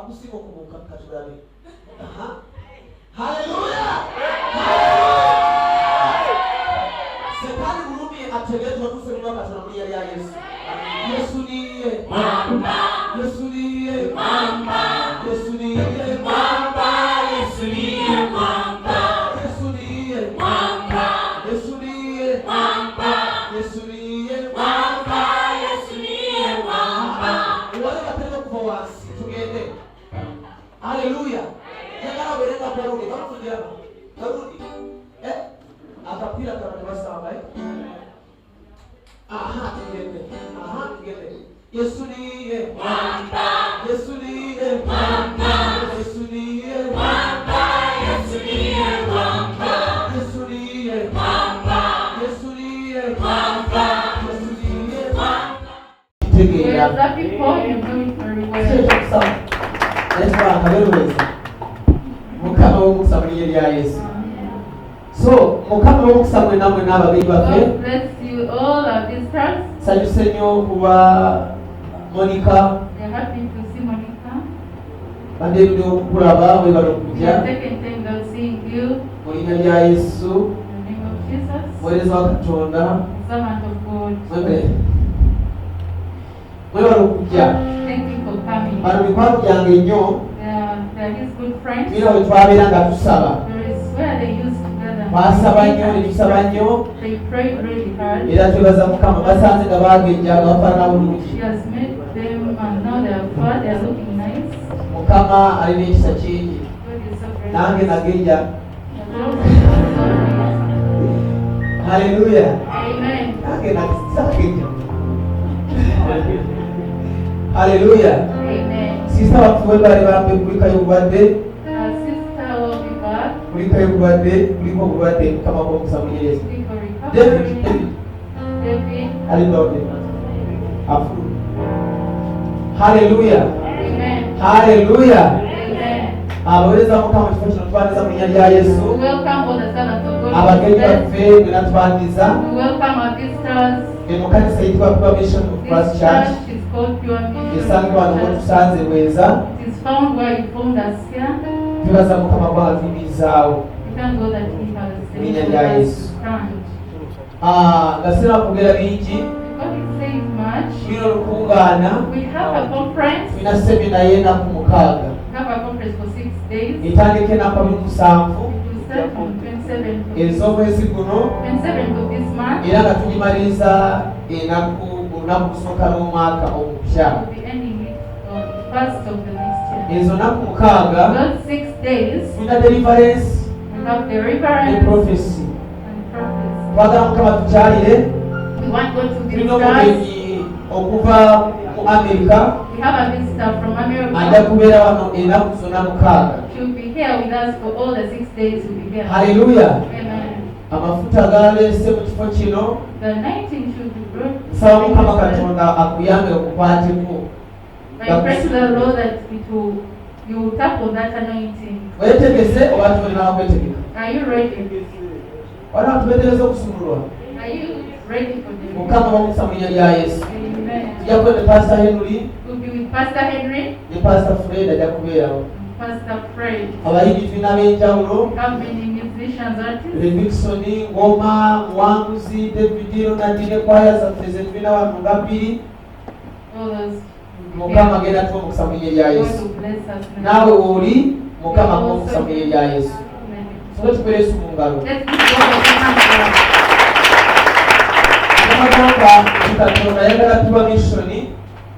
akusiko kubuka katulabe. Hallelujah. Sekali mulumi ategezwa tusemwa katunamuli ya Yesu. Yesu niye mwamba, Yesu niye mwamba, Yesu niye mwamba, Yesu niye mwamba, Yesu niye mwamba, Yesu niye mwamba, Yesu niye mwamba, Yesu niye mwamba. Wale watendo kwa wasi tugende. Hallelujah. Yagala werenga kwa rudi kama tuliapa. Rudi. Akapira kama tunasema tugende. Tugende. Yesu niye mwamba, Yesu niye mwamba, Yesu niye mwamba, Yesu niye mwamba, Yesu niye mwamba, Yesu niye mwamba, Yesu niye mwamba. Tegera. Let's go hallelujah. Mukama w'umusamariya ya Yesu. So, mukama w'umusamariya namwe n'ababiri bafe. God bless you all our visitors. Salusenyo kuba Monica. We are happy to see Monica. Bande byo kuraba we barokujya. We are taking time of seeing you. Muri ya Yesu. In the name of Jesus. Mwereza wakatonda. Servant of God. Mwe barokujya. Thank you for coming. Bano bikwaro byange nnyo. They are his good friends. Bino we twabera nga tusaba. There is where they used together. Basaba nnyo ne tusaba nnyo. They prayed really hard. Era twebaza Mukama basanze nga bagejja bafaana bulungi. She has met them and now they are far. They are looking nice. Mukama alina ekisa kingi. God is so great. Nange nagejja. Hallelujah. Amen. Nange nagejja. Hallelujah. Amen. Sister watuwe bali bambe kulika y'obulwadde. Sister will be back. Kulika y'obulwadde, kuliko obulwadde Mukama bw'omusamunyereza. Speak for David. recovery. David. Hallelujah. Afu. Hallelujah. Amen. Hallelujah. Amen. Abaweza Mukama kifo kino tubaniza mu linnya lya Yesu. We welcome all the servants of God. Abagenyi baffe bena tubaniza. We welcome our visitors. Eno kanisa yitibwa Pure Mission of Christ This Church. church is called Pure Mission. Esangibwa wano mwe tusanze bweza. It is found where you found us here. Twebaza Mukama bw'atuyimirizaawo. We thank God that He has Linnya saved lya us Yesu. to stand. Nga sina kugera bingi. God is saying much. Tulina olukungaana. We have a conference. Tulina semina y'ennaku 6. We have a conference for 6 days. Etandika ennaku 7. It will start from 27th Ez'omwezi guno. 27th of this month. Era nga tugimaliriza ennaku olunaku kusooka n'omwaka omupya. We'll be ending it on the first of the next year. Ezo nnaku 6. Those 6 days. Tulina deliverance We have ne deliverance prophecy. and prophets. Twagala Mukama tukyalire. We want God to Tulina visit us. omugenyi okuva mu Amerika. We have a visitor from Ajja America. kubeera wano ennaku zonna 6. She will be here with us for all the 6 days. We'll be here. Hallelujah. Amen. Amafuta galeese mu kifo kino. The 19th should be brought. Nsaba Mukama Katonda akuyambe okukwateko. I pray to the Lord that you will tap on that anointing. Weetegese oba tulina kwetegeka. Are you ready? Waliwo tubeetereza okusumululwa. Are you ready for this? Mukama bamusa mu linnya lya Yesu. Amen. Tujja kwenda Pastor Henry We'll be with Pastor Henry, ne Pastor Fred ajja kubeerawo. Pastor Fred. Abayimbi tulina ab'enjawulo. We have many musicians, artists. Remixon, Ngoma, Mwanguzi, David, Nadine, kwaya zaffe ze tulina wano nga 2. All those. Mukama agenda tuwa omukisa mu linnya lya God Yesu. will bless us now. Naawe wooli Mukama akuwa omukisa mu linnya lya Yesu. Amen. Tuba tukwera Yesu mu ngalo. Let's give God a hand clap. Katonda ayagala Pure Mission.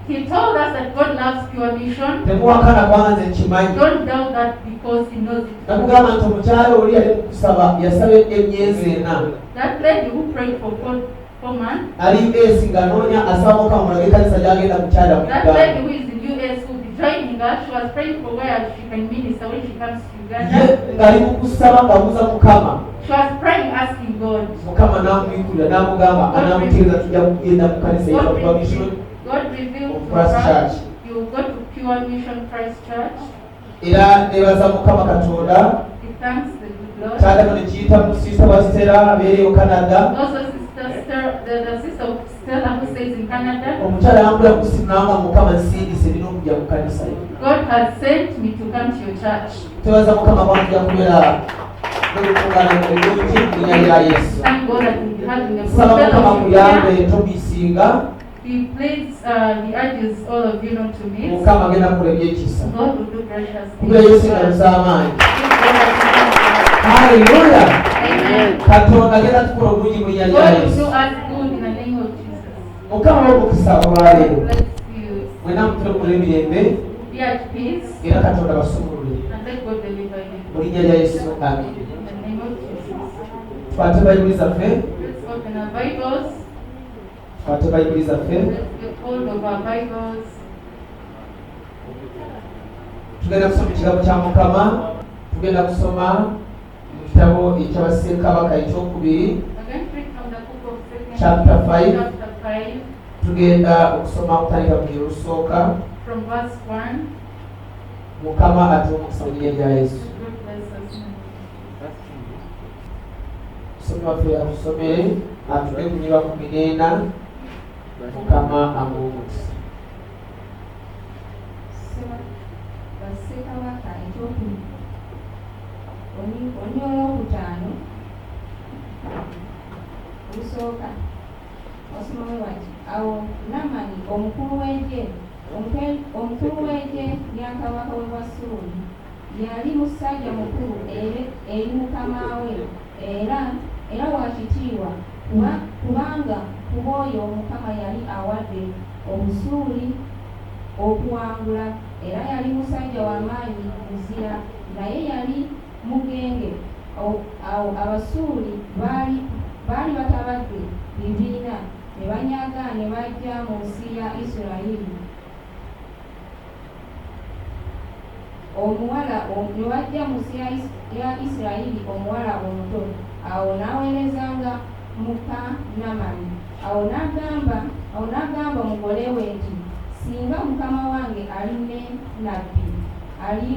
He told us that God loves Pure Mission. Temuwakana kubanga nze nkimanyi. Don't doubt that because He knows it. Nakugamba nti omukyala oli yali mukusaba yasaba emyezi 4. That lady who prayed for 4 months. Ali esi ng'anoonya asaba Mukama mulage ekkanisa gy'agenda kukyala mu That Uganda. lady who is in US who will be joining us. She was praying for where she can minister when she comes to Uganda. Ng'ali mu kusaba ng'abuuza Mukama. She was praying, asking God. Mukama n'amuyigulira n'amugamba anaamutegeeza tujja kugenda mu kkanisa yitwa Pure Mission God revealed to Christ her, Church. you will go to Pure Mission Christ Church. Era neebaza Mukama Katonda. He thanks the good Lord. Kyadama ne kiyita mu sister wa Stella abeereyo Canada. Also, the sister of Stella, who stays in Canada. Omukyala yambula kusimanga Mukama nsindise nina okujja mu kanisa ye. God has sent me to come to your church. Twebaza Mukama bw'ajja kubeera n'olukuŋŋaana olungi mu linnya lya Yesu. Thank God that we'll be having a Saba Mukama muyambe fellowship. tobisinga. He urges all of you not to miss. Mukama agenda kukola ebyekisa. God will do gracious things. Kubeera Yesu nga z'amaanyi. Haleluya. Amen. Katonda agenda tukola obulungi mu linnya lya God will Yesu. do us good in the name of Jesus. Mukama w'omukisa olwaleero. Bless you. Mwena mutule mukola emirembe Be at peace era Katonda basumulule. and let God deliver you. Mu linnya lya Yesu. Amen. In the name of Jesus. Twate Bayibuli zaffe. Let's open our Bibles. Twate Bayibuli zaffe. Let's get hold of our Bibles. Tugenda kusoma ekitabo kya Mukama. Tugenda kusoma mu kitabo eky'Abassekabaka ekyokubiri. We're going to read from the book of 2 Chapter 5. Chapter 5, Tugenda okusoma okutandika ku lugero olusooka. from verse 1. Mukama atuwe omukisa mu linnya lya Yesu. God bless us. Omusomi waffe atusomere atuwe ku nyiba 14. Mukama amuwe omukisa. Bassekabaka ekyokubiri olw'okutaano olusooka osoma bati awo Namani omukulu w'eggye lya kabaka w'e Bwasuli yali musajja mukulu eri mukama we era wakitiibwa kubanga kuba oyo Mukama yali awadde Obusuuli okuwangula, era yali musajja w'amaanyi muzira naye yali mugenge. Awo Abasuuli baali batabadde bibiina ne banyaga ne bajja mu nsi ya Isirayiri. Ne bajja mu nsi ya Isirayiri omuwala omuto. Awo n'aweerezanga muka Namani. Awo n'agamba omugole we nti, singa mukama wange ali ne nabbi ali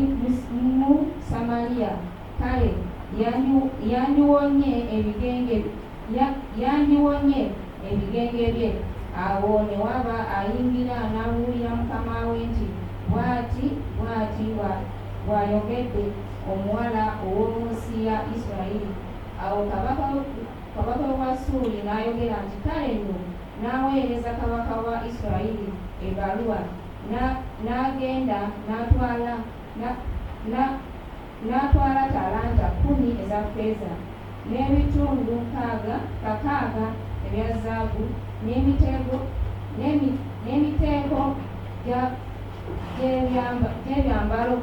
mu Samaliya, kale yandiwonye ebigenge bye. Awo ne waba ayingira n'abuulira mukama we nti, bw'ati bw'ayogedde omuwala ow'omu nsi ya Isirayiri. Awo kabaka wa Suuli n'ayogera nti, kale nno n'aweereza kabaka wa Isirayiri ebbaluwa, n'agenda n'atwala talanta 10 eza ffeeza n'ebitundu 6 ebya zaabu n'emiteeko gy'ebyambalo 10.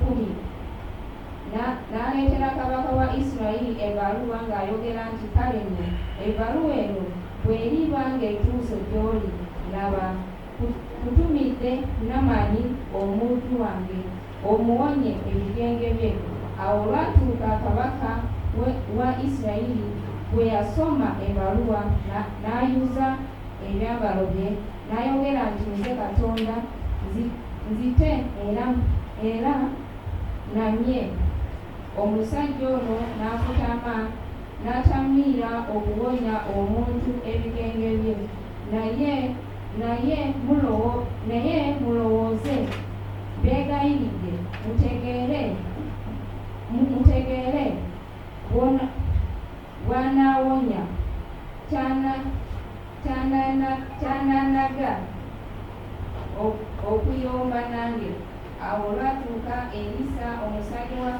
N'aleetera kabaka wa Isirayiri ebbaluwa ng'ayogera nti, kale nno ebbaluwa eno bw'eriba ng'etuuse gy'oli, laba kutumidde Namani omuntu wange omuwonye ebigenge bye. Awo olwatuuka kabaka wa Isirayiri bwe yasoma ebbaluwa n'ayuza ebyambalo bye n'ayogera nti, nze Katonda nzite era namye. Omusajja ono n'akutama n'atamiira okuwonya omuntu ebigenge bye. Naye mulowooze beegayiridde mutegeere bw'anaawonya kyananaga okuyomba nange. Awo olwatuuka Erisa omusajja wa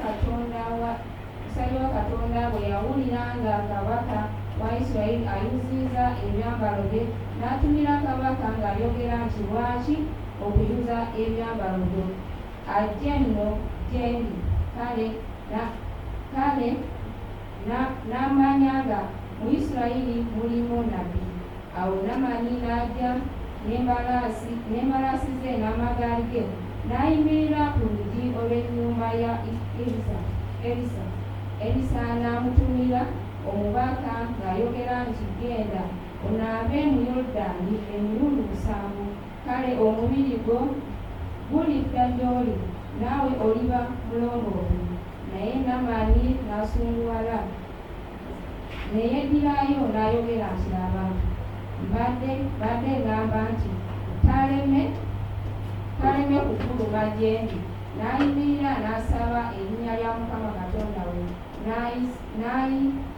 Katonda bwe yawulira nga kabaka wa Isirayiri ayuzizza ebyambalo bye, n'atumira kabaka ng'ayogera nti, lwaki okuyuza ebyambalo byo? Ajje nno gye ndi. Kale n'amanya nga mu Isirayiri mulimu nabbi. Awo Namani n'ajja n'embalaasi ze n'amagaali ge, n'ayimirira ku luggi olw'ennyumba ya Erisa. Erisa n'amutumira omubaka ng'ayogera nti, genda onaabe mu Yoludaani emirundi 7, kale omubiri gwo gulidda gy'oli, naawe oliba mulongoofu. Naye Namani n'asunguwala ne yeddirayo n'ayogera nti, laba mbadde ngamba nti taleme kufuluma gye ndi. N'ayimirira n'asaba erinnya lya Mukama Katonda we,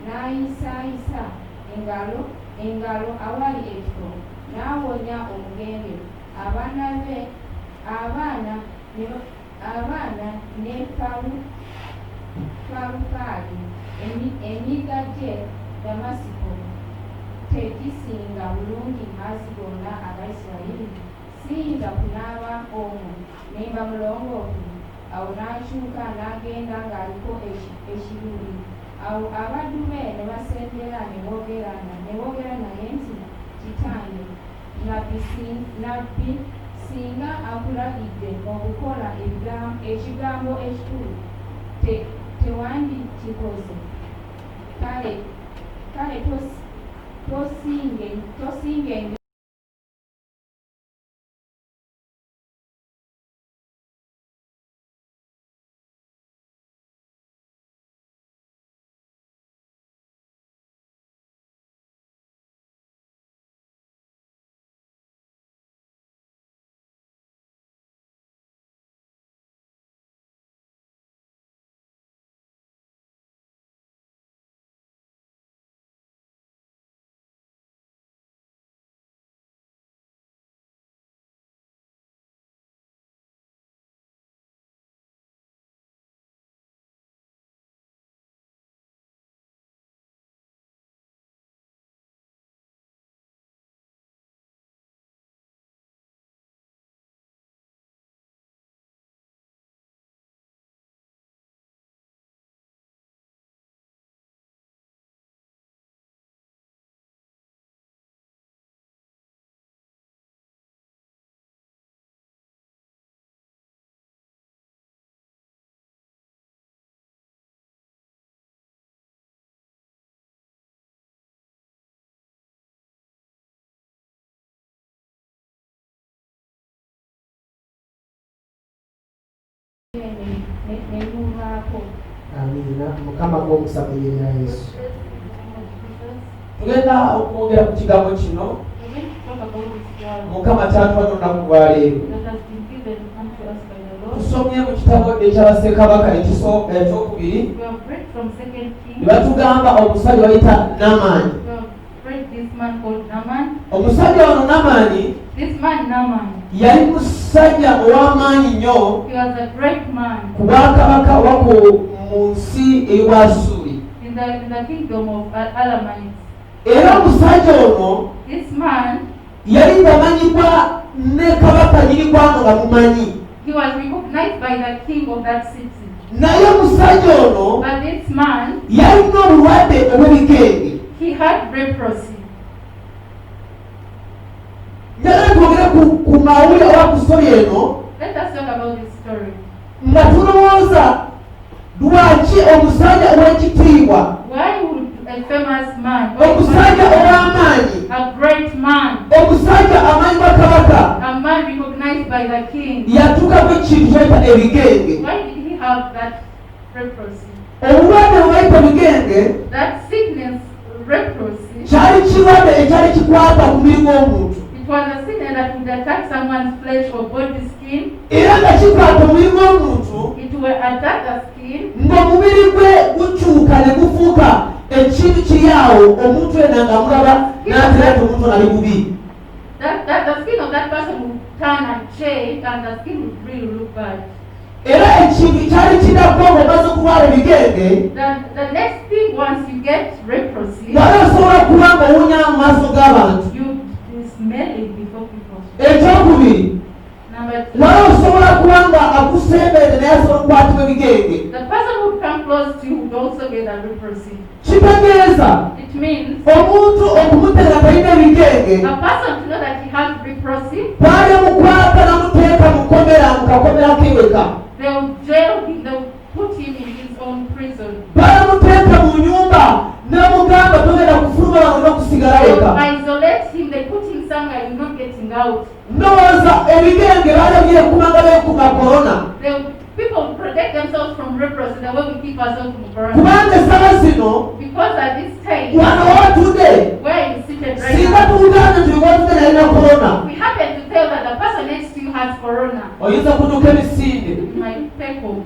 n'ayisaayisa engalo awali ekifo, n'awonya omugenge. Abaana ne Falufaali emigga gye Damasiko tegisinga bulungi maazi gonna Abayisirayiri. Siyinza kunaaba omwo ne mba mulongoofu. Awo n'akyuka n'agenda ng'aliko ekiruyi. Awo abaddu be ne basembera ne boogera naye nti, kitange, nabbi singa akulagidde okukola ekigambo ekikulu tewandikikoze. Kale tosinge nemuvaako. Amina. Mukama gw'omukisa mu linnya lya Yesu. Tugenda okwogera ku kigambo kino Mukama kyatuwa n'olunaku lwa leero. Tusomye mu kitabo eky'Abassekabaka ekyokubiri ne batugamba omusajja bayita Naamani. Omusajja ono Naamani yali musajja ow'amaanyi nnyo ku bwakabaka oba mu nsi ey'Obwasuli. Era omusajja ono yali ng'amanyibwa ne kabaka nyiriggwanga nga mumanyi. Naye omusajja ono yalina obulwadde obw'ebigenge. Njagala twogere ku mawulire oba ku stori eno nga tulowooza lwaki omusajja ow'ekitiibwa, omusajja ow'amaanyi, omusajja amanyibwa kabaka yatuukako ekintu kyayita ebigenge. Obulwadde bwe bayita ebigenge kyali kirwadde ekyali kikwata ku mubiri gw'omuntu. Was a sickness that would attack someone's flesh or body skin. Era nga kikwata omubiri gw'omuntu, it will attack the skin, ng'omubiri gwe gukyuka ne gufuuka ekintu kiri awo omuntu yenna ng'amulaba n'atera nti omuntu ali bubi. That the skin of that person will turn and change and the skin will really look bad. Era ekintu kyali kinako ng'omaze okubaala ebigenge, the next thing once you get leprosy, wali osobola kuba ng'owunya mu maaso g'abantu. Smelling before people. Ekyokubiri, wali osobola kuba nga akusembeere naye asobola okukwatibwa ebigenge. The person who come close to you would also get a leprosy. Kitegeeza it means omuntu okumuteera talina ebigenge, a person to know that he has leprosy, baali mukwata namuteeka mu kkomera mu kakomera k'iweka. They will jail him, they will put him in his own prison. Baramuteeka mu nyumba n'amugamba togenda kufuluma wano n'okusigala They weka. will isolate him, they put him somewhere, you're not getting out. Ndowooza ebigenge balabye kumanga beekuma korona. People protect themselves from leprosy the way we keep ourselves from corona. Kubanga essaawa zino because at this time wano w'otudde where you sit situated right Singa now. tuugana nti watu na corona. We happen to tell that the person next to you has corona. Oyinza kuduka emisinde. My people.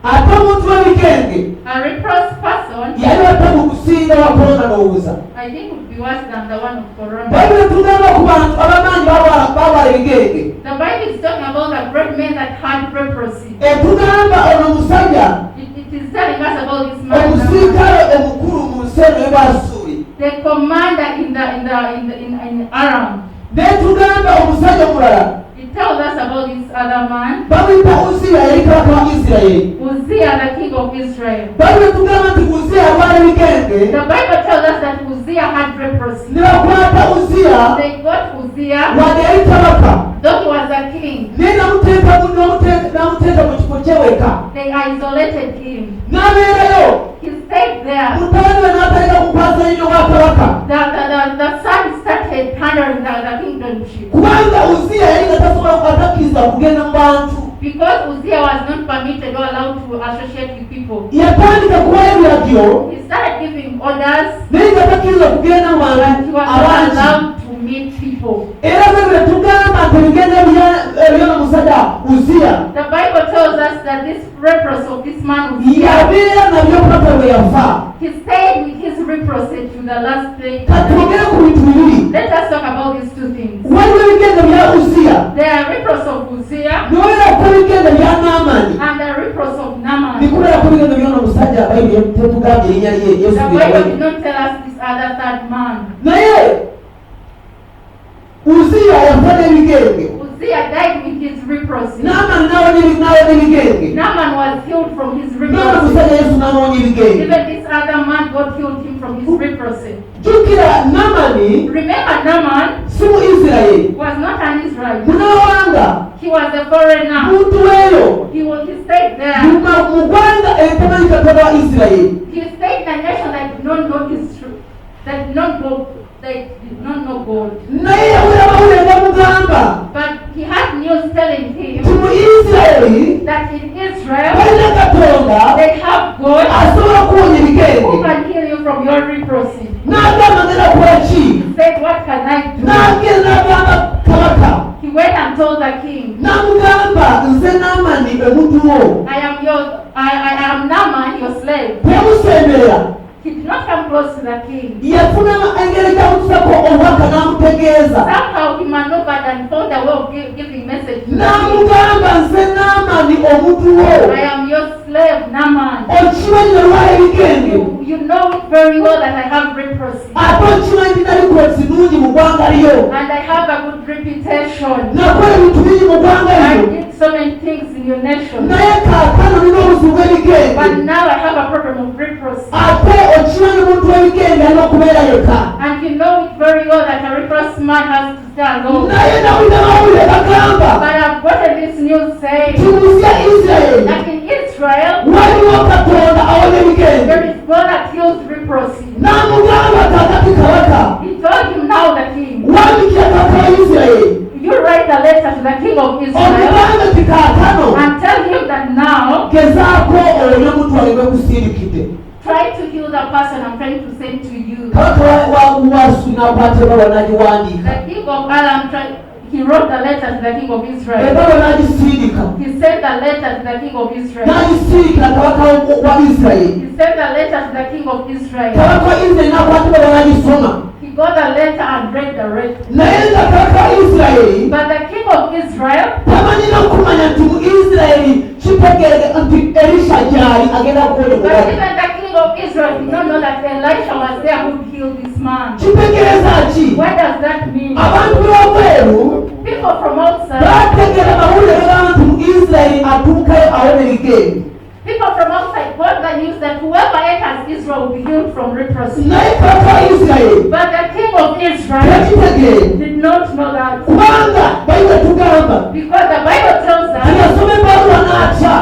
Ate omuntu w'ebigenge A leprous person, yali watamu kusinga wa corona n'owuza. I think, would be worse than the one of corona. Bayibuli tugamba ku bantu abamanyi baabala ebigenge. The Bible is talking about the great men that had leprosy. Etugamba ono musajja It is telling us about this man, omusiikale omukulu mu nsi eno y'Abasuuli. the commander in Aram. Netugamba omusajja omulala It tells us about this other man, bamuyita Uziya yali kabaka wa Isirayiri. Uzziah, the king of Israel. Bayibuli tugamba nti Uziya alwala ebigenge The Bible tells us that Uzziah had leprosy. ne bakwata Uziya They got Uzziah, wadde yali kabaka though he was a king. naye namuteeka mu kifo kyeweka They isolated him. n'abeerayo. He stayed there. Mutabani we n'ataleka kukwasa nnyo wa kabaka The son started handling the kingdomship kubanga Uziya yali nga atakkiriza kugenda mu bantu. because Uzziah was not permitted or allowed to associate with people. Yatandika kubayo ebiragiro He started giving orders. naye nga takkiriza kugenda mu He was not abangi. allowed to meet people. Era bwe tugamba nti ebigenda ebyono musajja Uziya The Bible tells us that this leprosy of this man Uzziah, yabeera nabyo paka lwe yafa. he stayed with his leprosy to the last day. Katwogere ku bintu bibiri. Let us talk about these two things. Waliwo ebigenda bya Uziya There are leprosy of Uzziah n'obeera ku ebigenda bya Naamani. and the leprosy of Naaman. Bikubeera ku ebigenda by'ono musajja Bayibuli tetugambye erinnya lye Yesu The lye Bible yawali. did not tell us this other third man. Naye Uziya yafa n'ebigenge. Uzziah died with his leprosy. Naamani n'awonya ebigenge. Naaman was healed from his N'ono leprosy. musajja Yesu n'amuwonya ebigenge. Even this other man, God healed him from his leprosy. Jjukira Naamani Remember, Naaman si mu Isirayiri. was not an Israelite. Munawanga He was a foreigner. muntu weeyo He stayed there. mu ggwanga eritamanyi Katonda wa Isirayiri. He stayed in a nation that did not know his truth. That did not go. They did not know God. Naye yawulira mawulire gamugamba But he had news telling him nti mu Isirayiri that in Israel balina Katonda they have God asobola kuwonya who ebigenge. can heal you from your leprosy. N'agamba ngenda kukola ki? He said, what can I do? N'agenda n'agamba kabaka He went and told the king, n'amugamba nze Naamani omuntu wo I am Naaman, your slave. teyamusemberera. He did not come close to the king. Yafuna engeri gyamutusako obubaka n'amutegeeza. Somehow he maneuvered and found a way of giving message to the king. N'amugamba nze Naamani omuntu wo I am your slave, Naaman. okimanyi nalwala ebigenge You know it very well that I have leprosy. ate okimanyi nina likoti nnungi mu ggwanga lyo And I have a good reputation. nakola ebintu bingi mu ggwanga I lyo did so many things in your nation. naye kaakano nina obuzibu bw'ebigenge But now I have a problem of leprosy. ate okimanyi omuntu w'ebigenge alina okubeera yekka And you know it very well that a leprous man has to stay alone. naye nawulira mawulire gagamba But I've gotten this news saying kibuzi ya Isirayiri that in Israel waliwo Katonda awonya ebigenge there is God that heals leprosy. n'amugamba kakati kabaka He told him now the king, wandikira kabaka wa Isirayiri you write a letter to the king of Israel omugamba nti kaakano and tell him that now gezaako olina mutwale gwekusiirikidde. try to heal the person I'm trying to send to you. Kabaka wa Suuli n'akwata ebbaluwa n'agiwandiika. The king of Aram he wrote the letter to the king of Israel. Ebbaluwa n'agisiirika. He sent a letter to the king of Israel. N'agisiirikira kabaka wa Isirayiri. He sent a letter to the king of Israel. Kabaka wa Isirayiri n'akwata ebbaluwa n'agisoma. He got the letter and read the letter. Naye nga kabaka wa Isirayiri But the king of Israel tamanyi n'okumanya nti mu Isirayiri kitegeere nti Erisa gy'ali agenda kukola But obulamu. even the king of Israel did not know that Elisha was there who healed this man. Kitegeeza ki? What does that mean? Abantu b'obweru People from outside, baategeera mawulire gagamba nti mu Isirayiri atuukayo awona ebigenge. people from outside got the news that whoever enters Israel will be healed from leprosy. Naye kabaka wa Isirayiri But the king of Israel tekitegeere did not know that. kubanga Bayibuli tugamba Because the Bible tells us yasoma ebbaluwa n'atya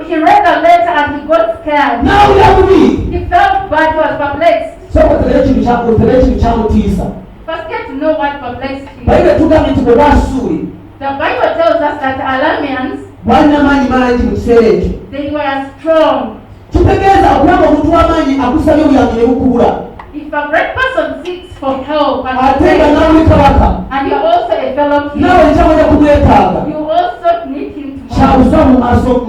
he read the letter and he got scared. n'awulira bubi. He felt bad, he was perplexed. So otere ekintu kyamutiisa. First get to know what perplexed him. Bayibuli tugambye nti bwe Bwasuli The Bible tells us that Arameans, balina maanyi mangi mu kiseera ekyo. they were strong. Kitegeeza okubanga omuntu w'amaanyi akusabye obuyambi ne bukubula. If a great person seeks for help ate nga nawe kabaka and you're also a fellow king. nawe ekyamanya kumwetaaga You also need him to kyabusa mu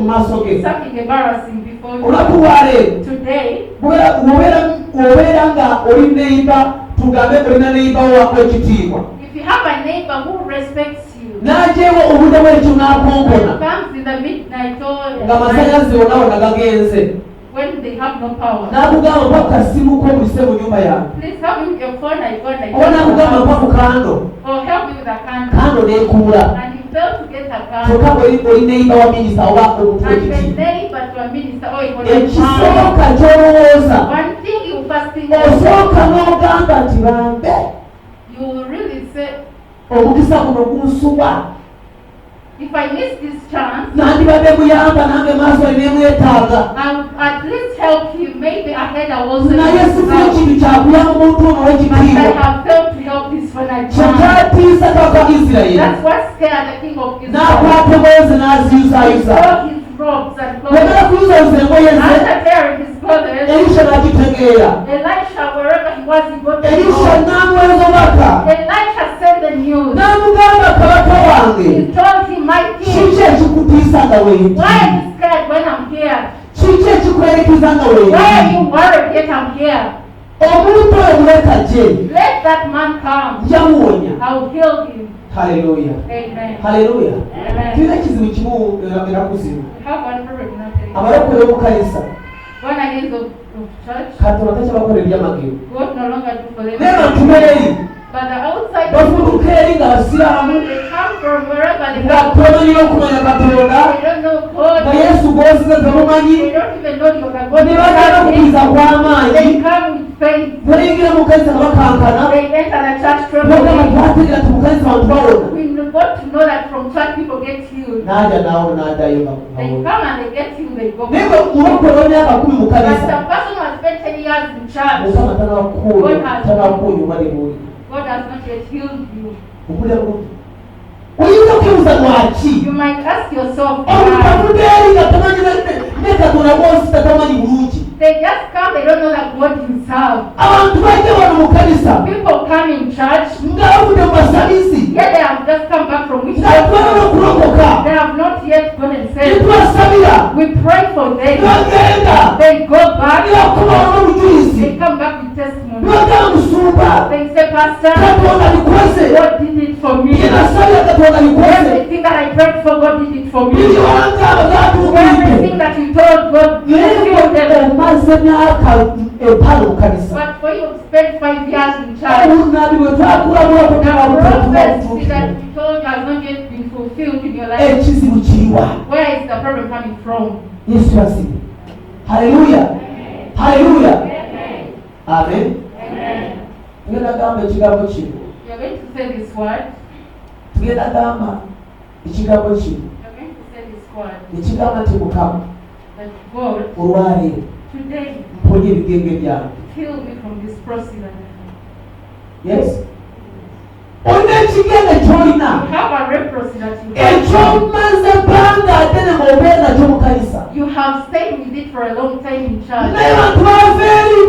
maaso ge. something embarrassing before you. Olunaku lwaleero Today, obeera nga oli neiba, tugambe olina neiba wako ekitiibwa if you have a neighbor who respects you, n'ajeewo obudde bwekyo n'akonkona comes in the midnight or nga masanyalaze wonna wonna gagenze when they have no power, n'akugamba mpa ku kasimu komulise mu nyumba yange please help me with your phone. I got like oba n'akugamba mpa ku kando or help me with a candle. kando n'ekuula And you fail to get a kyokka candle. oli neiba wa minisita oba omuntu And the w'ekitiibwa neighbor to a minister or even a ekisooka ky'olowooza one thing you first think osooka n'ogamba nti bambe you will really say, omukisa guno gunsuba if I miss this chance, nandibadde muyamba nange maaso alinemwetaaga I'll at least help you. Maybe ahead I will also naye sifuna help. kintu kyakuyamba omuntu ono But I w'ekitiibwa have failed to help this when I kye can. kyatiisa kabaka Isirayiri That's what scared the king of Israel. n'akwata emboozi He n'aziyuzaayuza broke his robes and wemera clothes. kuyuzayuza engoye ze After tearing his clothes, elisha n'agitegeera Elisha, wherever he was, he got the elisha news. n'amuweereza obubaka Elisha sent the news. n'amugamba kabaka wange He told him, my king, kiki ekikutiisa nga why are weeyita you scared when I'm here? kiki ekikwerekiza nga Why are weeyita you worried yet I'm here? omuntu oyo muleka gye Let that man come. njamuwonya I will heal him. haleluya Amen. haleluya Amen. tulina ekizibu kimu era kuzibu We have one problem in our church. abalokole b'omukanisa Born again of church. katonda takyabakola ebyamagero God no longer do for them. naye bantu beeri But the outside bafuduka eri nga basiraamu they come from wherever they nga come. tomanyira okumanya katonda They don't know God. nga yesu gwosize temumanyi They don't even know you are God. ne bagenda okukiriza kw'amaanyi They come with faith. bayingira mu kanisa nga bakankana They enter the church bagamba trembling. twategeera ti mu kanisa bantu bawona We got to know that from church people get healed. n'aja naawo n'addayo nga They bawona come and they get healed. They go. naye bwe mulokole w'emyaka 10 mu But kanisa the person who has spent 10 years in church, mukama tanakuunya obadde buli God has not yet healed you. okulya bulungi oyinza okwebuuza lwaki You might ask yourself, omuntu why? avudde eri nga tamanyira ne katonda bwosi tatamanyi bulungi They just come, they don't know that God himself. abantu bajja wano mu kanisa People come in church, nga bavudde mu masabisi yet they have just come back from nga tubana witchcraft. okulokoka They have not yet gone and said, netubasabira we pray for them. bagenda They go back, nebakubawo n'obujulizi they come back with testimony. nebagamba musumba They say, Pastor, katonda likoze God did it for me. yenasabira katonda likoze Everything that I prayed for, God did it for me. bikiwangamba gatuukiride Everything that you told God, you fulfilled them. omaze myaka empalo mu kanisa But for you to spend 5 years in church, obunabi bwe twakulabulako the prophecy that tubabutuukire you told has not yet been fulfilled in your life. ekizibu kiyiwa Where is the problem coming from? yesu yasibe haleluya haleluya amen tugenda gamba ekigambo kino You are going to say this word. tugenda gamba ekigambo kino You are going to say this word. ekigamba nti mukama That God, olwaleero today, mponye ebigenge byange heal me from this process. yes olina ekigenge kyolina You have a leprosy that you have. ekyomaze bbanga ate ne ng'obeera nakyo mu kanisa You have stayed with it for a long time in church. naye bantu bava eri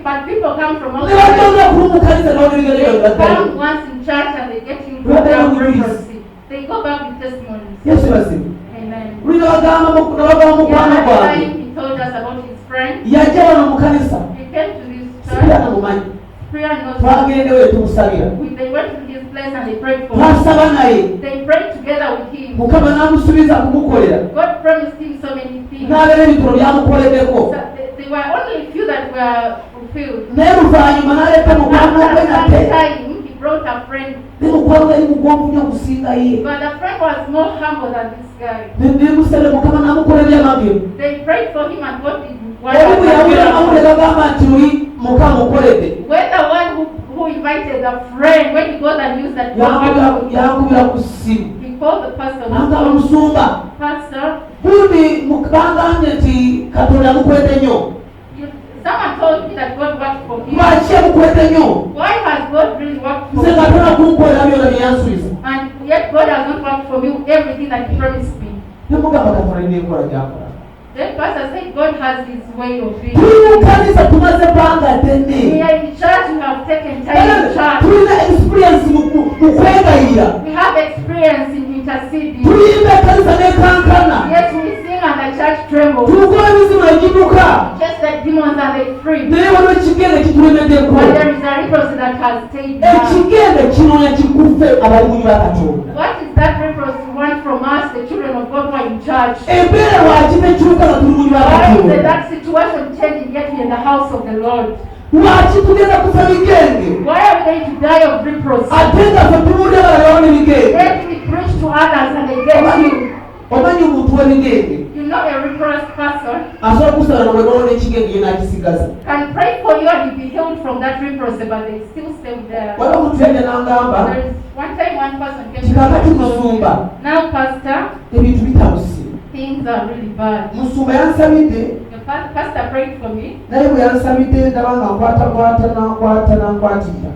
But people come from ne outside. bagenda kulu mu kanisa n'olibigere They byonna come once in church and they get healed from Brother, their we need leprosy. They go back with testimonies. yesu yasibe Amen. luli nabagamba mukwano Yeah, gwange time he told us about his friend. yajja wano mu kanisa He came to this sibya church. namumanyi Prayer knows. twagendewo tumusabira They went to his place and they prayed for him. twasaba naye They prayed together with him. mukama n'amusuubiza kumukolera God promised him so many things. n'abeera ebitono byamukoleddeko So they were only a few that were fulfilled. naye luvannyuma n'aleeta mukwano gwe After some nate time, he brought a friend. ne mukwano yali mugomvu nnyo okusinga ye But the friend was more humble than this guy. nemusabire mukama n'amukola ebyamagero They prayed for him and God did oli bwe yawulira wonders. amawulire gagamba nti oli mukama mukoledde When the one who invited a friend, when he got the news that yankubira ku ssimu he called the pastor. nangaba musumba Pastor, bundi bangambye nti katonda yamukwedde nnyo someone told me that God worked for him. lwaki yamukwedde nnyo Why has God really worked for nze me? katonda kunkolera byona bye yansubiza And yet God has not worked for me everything that he promised me. nemugamba katonda alina enkola gyakola Then pastor said God has his way of being. tuli mu kanisa tumaze bbanga We ddene are in church, we have taken time in church. tulina experience mu kwegayira, We have experience in interceding. tuyimba ekkanisa n'ekankana, Yes, we sing and the church trembles. tukola emizimu egimuka, Just like demons are they free. naye waliwo ekigende kitulemedeko. But there is a leprosy that has stayed down. Ekigende kinoonya kikufe abalimunyi ba Katonda. What is that leprosy want from us, the children of God who are in church? Embeera lwaki tekyuka nga tuli munyi ba Why is Katonda? that situation changing yet we're in the house of the Lord? Lwaki tugenda kufa bigenge Why are we going to die of leprosy? ate nga ffe tumuwulira balalawo n'ebigenge? Let me preach to others and they get you. Omanyi omuntu w'ebigenge You know a leprous person asobola kusala nomwebawo n'ekigenge yena akisigaza. can pray for you and you'll be healed from that leprosy, but they still stay there. Waliwo omuntu yajja n'angamba There is one time one person came kikakati to me. musumba Now, Pastor, ebintu bitabusi. things are really bad. Musumba yansabidde The pastor prayed for me, naye bwe yansabidde ndaba nga n'nkwatirira.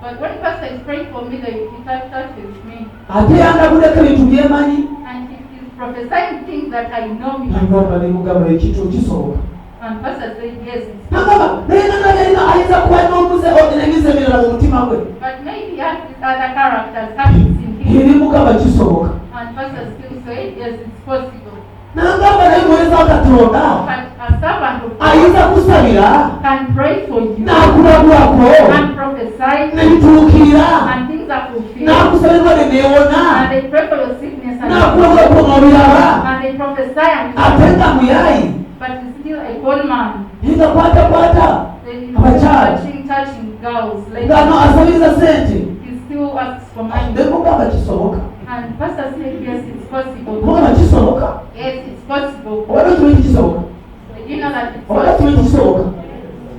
but when pastor is praying for me, he touches me. Ate yandabuddeko ebintu byemanyi. And he's prophesying things that I know me. Nagamba ne mugamba ekito kisoboka. And pastor said, yes, it's Nagamba naye nagamba ayinza kuba n'omuze n'emize emirala mu mutima gwe. but maybe he has these other characters habits in him. Eri mugamba kisoboka. And pastor still said, yes, it's possible. Nagamba naye muweza wa Katonda But a servant of God ayinza kusabira can pray for you n'akulabwako and prophesy n'ebituukirira and things are fulfilled. n'akusabirwa ne neewona And they pray for your sickness and n'akulabwako n'obiraba and they prophesy and ate nga muyayi but he's still a good man. nga kwatakwata Then he's abakyala touching girls. Like ng'ano asabiriza sente he still asks for money. ne mugamba kisoboka. And pastor said, yes, it's possible. Mugamba kisoboka. Yes, it's possible. Obadde okimanyi kisoboka. You know that it's Obadde possible. okimanyi kisoboka.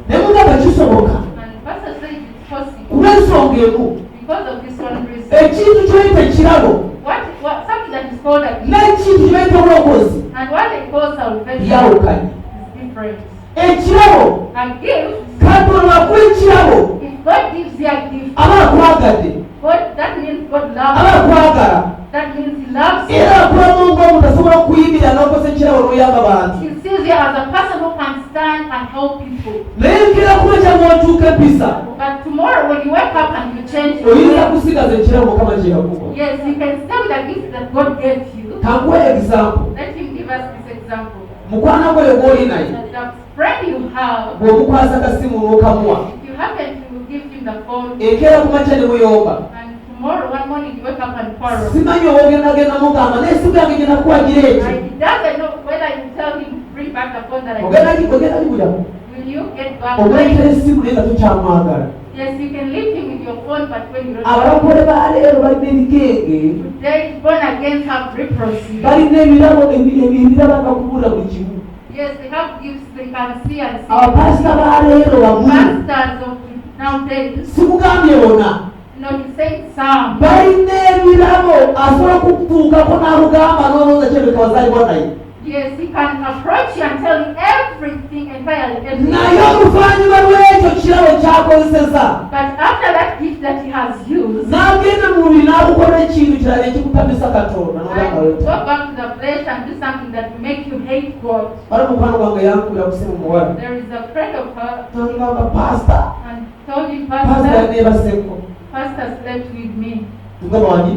Ne mugamba kisoboka. And pastor said it's possible Kulw'ensonga emu because of this one reason. ekintu ky'oyita ekirabo What something that is called a gift n'ekintu ky'oyita obulokozi and what they call salvation byawukanye. is different. Ekirabo A gift, Katonda akuwa ekirabo if God gives you a gift, aba akwagadde, God, that means God aba loves you. akwagala, That means He loves you. era akulamu ng'omuntu asobola okuyimirira n'okosa ekirabo n'oyamba bantu. He sees you as a person who can stand and help people. Naye nkira kumakya bw'otuuka empisa But tomorrow when you wake up and you change your oyinza way, kusigaza ekirabo Mukama kye yakuwa. yes, you can stay with the gift that God gave you. Kankuwe example. Let Him give us this example. Mukwano gwe gw'oli naye The friend you have, bw'omukwasa kasimu n'okamuwa if you happen to give him the phone, enkeera ku makya ne muyomba. and tomorrow one morning you wake up and quarrel, Simanyi oba ogendagenda mugamba naye siku yange gye nakuwagira ekyo. and he doesn't know whether you tell him bring back the phone that I Ogenda gave you. gibulamu. Will you get back? Omwekera essimu naye nga tokyamwagala. Yes, you can leave him with your phone, but when you Abalokole ba leero balina ebigenge, today born again have leprosy. balina ebirabo ebiraba bakubula buli kimu. Yes, they have gifts they can see and see. Abapasita ba leero bamu. Pastors of nowadays, Simugambye bona. no, he's saying some. Balina ebirabo asobola kukutuukako n'alugamba n'olowooza kyebeka wazaalibwa naye. Yes, he can approach you and tell you everything entirely. Naye oluvannyuma lw'ekyo kirabo ky'akozeseza. But after that gift that he has used, N'agenda mu mubiri n'abukola ekintu kirala ekikutamisa Katonda n'olaba and weta. go back to the flesh and do something that will make you hate God. Waliwo mukwano gwange yankubira kusimu muwala. There is a friend of her N'agamba pasita. and told him, Pasita Pastor, yaneebaseko. Pastor slept with me. Mugamba wange.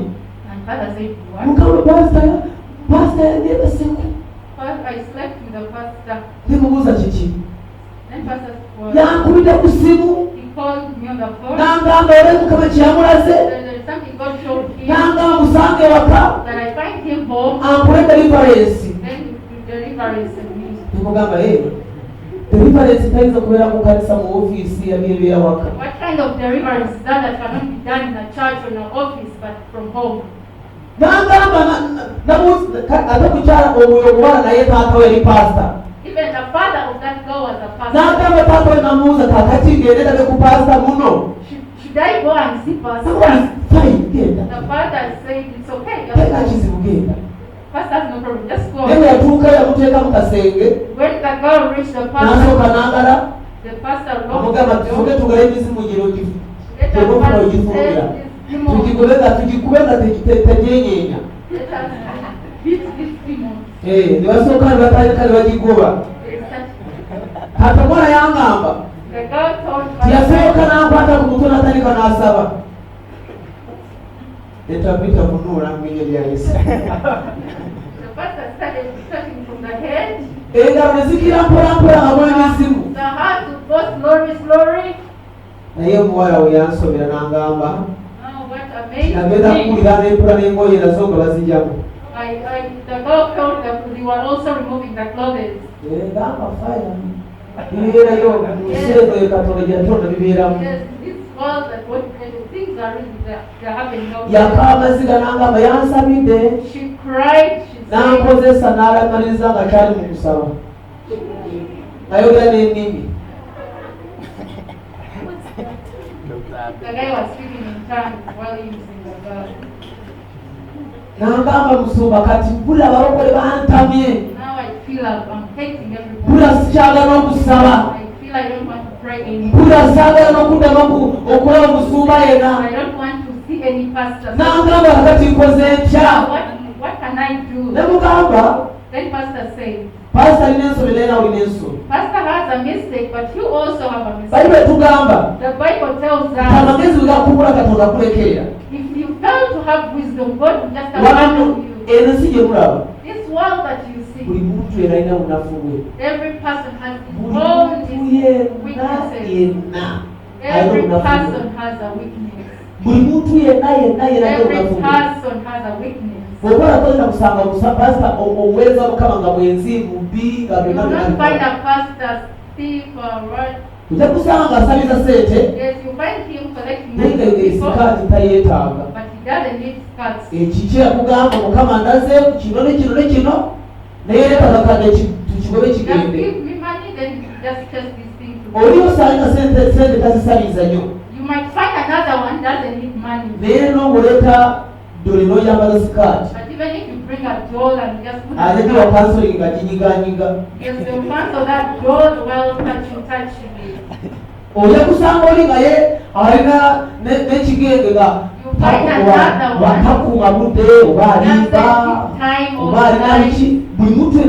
And Father said, what? Mugamba pasita yaneebaseko. First, I slept with the pastor. Ne mubuuza kiki. Then Pastor was, Yankubira ku simu. he called me on the phone. N'angamba olebe Mukama kye yamulaze. There is something God showed him N'angamba musange waka. that I find him home. Ankole deliverance. Then deliverance and me. Nemugamba deliverance tayinza kubeera mu kanisa mu ofiisi yabyebera waka. What kind of deliverance is that that cannot be done in a church or in an office but from home? N'angamba ate kukyala omwoyo omuwala naye taata we yali pasita. Even the father of that girl was a pastor. N'agamba taata we namubuuza kakati ngende ndabe ku pasita muno. Should I go and see pastor? Fine, genda. The father said it's okay. Teka kizibu genda. Pastor has no problem. Just go. Naye bwe yatuuka yamuteeka mu kasenge. When the girl reached the N'asooka pastor, n'agala. the pastor Amugamba locked the tufuge door. tugale emizimu gino Let gyebofuna us pass ogifumbira. this demon. Tugikube nga tejenyeenya. Let us beat this demon. Ne basooka ne batandika ne bagigoba. Kati omwana yangamba The girl told Yasooka n'akwata ku mutwe n'atandika n'asaba. Etapita kunula mu linnya lya Yesu. The pastor started starting from the head. Engalo ne zikira mpolampola nga bw'emizimu. The heart to go slowly. Naye omuwala we yansobera n'angamba Oh, what amazing nagenda thing. kuwulira n'empula n'engoye nazo nga bazigyamu. The girl felt that they were also removing the clothes. Ngamba faya bibeerayo mu nseego eyo Katonda gye yatonda bibeeramu. Yes, this world that what things are really they're happening now. Yaka amaziga n'angamba yansabidde She cried, she said, n'ankozesa n'alamaliriza nga kyali mu kusaba. Ayogera n'ennimi. the guy was speaking in tongues while he was in the girl. N'angamba musumba kati mpulira abalokole bantamye. Now I feel I'm hating everybody. Mpulira sikyagala okusaba. I feel I don't want to pray anymore. Mpulira saagala n'okuddamu okulaba omusumba I yenna. don't want to see any pastor. N'angamba kati nkoze ntya. What can I do? Ne mugamba Then pastor said, pasita alina ensonyi naye nawe olina ensonyi. pastor has a mistake, but you also have a mistake. Bayibuli etugamba The Bible tells us amagezi bwe gakubula Katonda akulekerera. if you fail to have wisdom, God will just Wano abandon you. eno si gye mulaba. This world that you Buli see, muntu yenna alina bunafu bwe. every person has his Buli own muntu yenna weaknesses. yenna alina Every obunafu bwe. person has a weakness. Buli muntu yenna alina Every obunafu bwe. person has a weakness. Bw'okola tolina kusanga pasita omuweereza Mukama nga mwenzi mubbi nga You byonna will not byonna find bikola. a pastor thief or what. Ojja kusanga ng'asabiriza ssente Yes, you find him collecting naye money from people, sikaati tayeetaaga. but he doesn't need skirts. Ekiki yakugamba Mukama ndaze kino ne kino ne kino naye leeta kakadde tukigobe Just kigende. give me money, then you just test this thing to Oli osanga sente tazisabiriza nnyo. You might find another one doesn't need money. Naye n'omuleeta dole n'oyambaza sikaati. But even if you bring a doll and just put Ate it giwa down, kansoli nga ginyiganyiga. yes, you'll cancel that doll well touching. Ojja kusanga oli nga ye alina n'ekigenge nga takuuma budde oba alimba oba alina biki. Buli muntu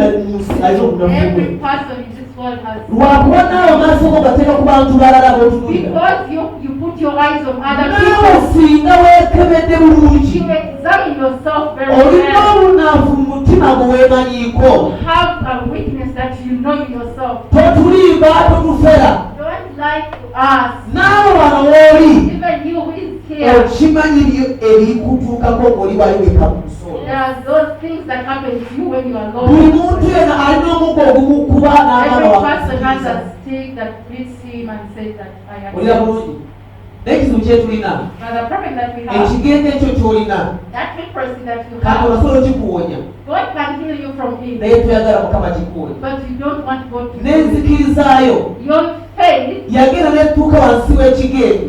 alina obunafu Every bwe. person in this world has. Lwakuba naawe amaaso go gateeka ku bantu balala b'otunuulira. Because you put your eyes on other Naawe people, singa weekebedde bulungi you examine yourself very olina well. obunafu mu mutima gwe weemanyiiko. Have a weakness that you know in yourself. Totulimba totufera. Don't lie to us. Naawe wano w'oli Even you who is here, okimanyi ebikutuukako ng'oli wali weka mu nsonga. there are those things that happen to you when you are Buli alone. muntu yenna alina omuggo ogumukuba n'abaana Every person has bakukiriza. a stick that beats him and says that I Olira am. bulungi. Naye ekizibu kye tulina But the problem that we have, ekigenda ekyo ky'olina that leprosy that you Katonda have, asobola okikuwonya God can heal you from it. naye toyagala Mukama kikuwonya. But you don't want God to heal you. N'enzikirizaayo Your faith yagenda n'etuuka wansi w'ekigenge.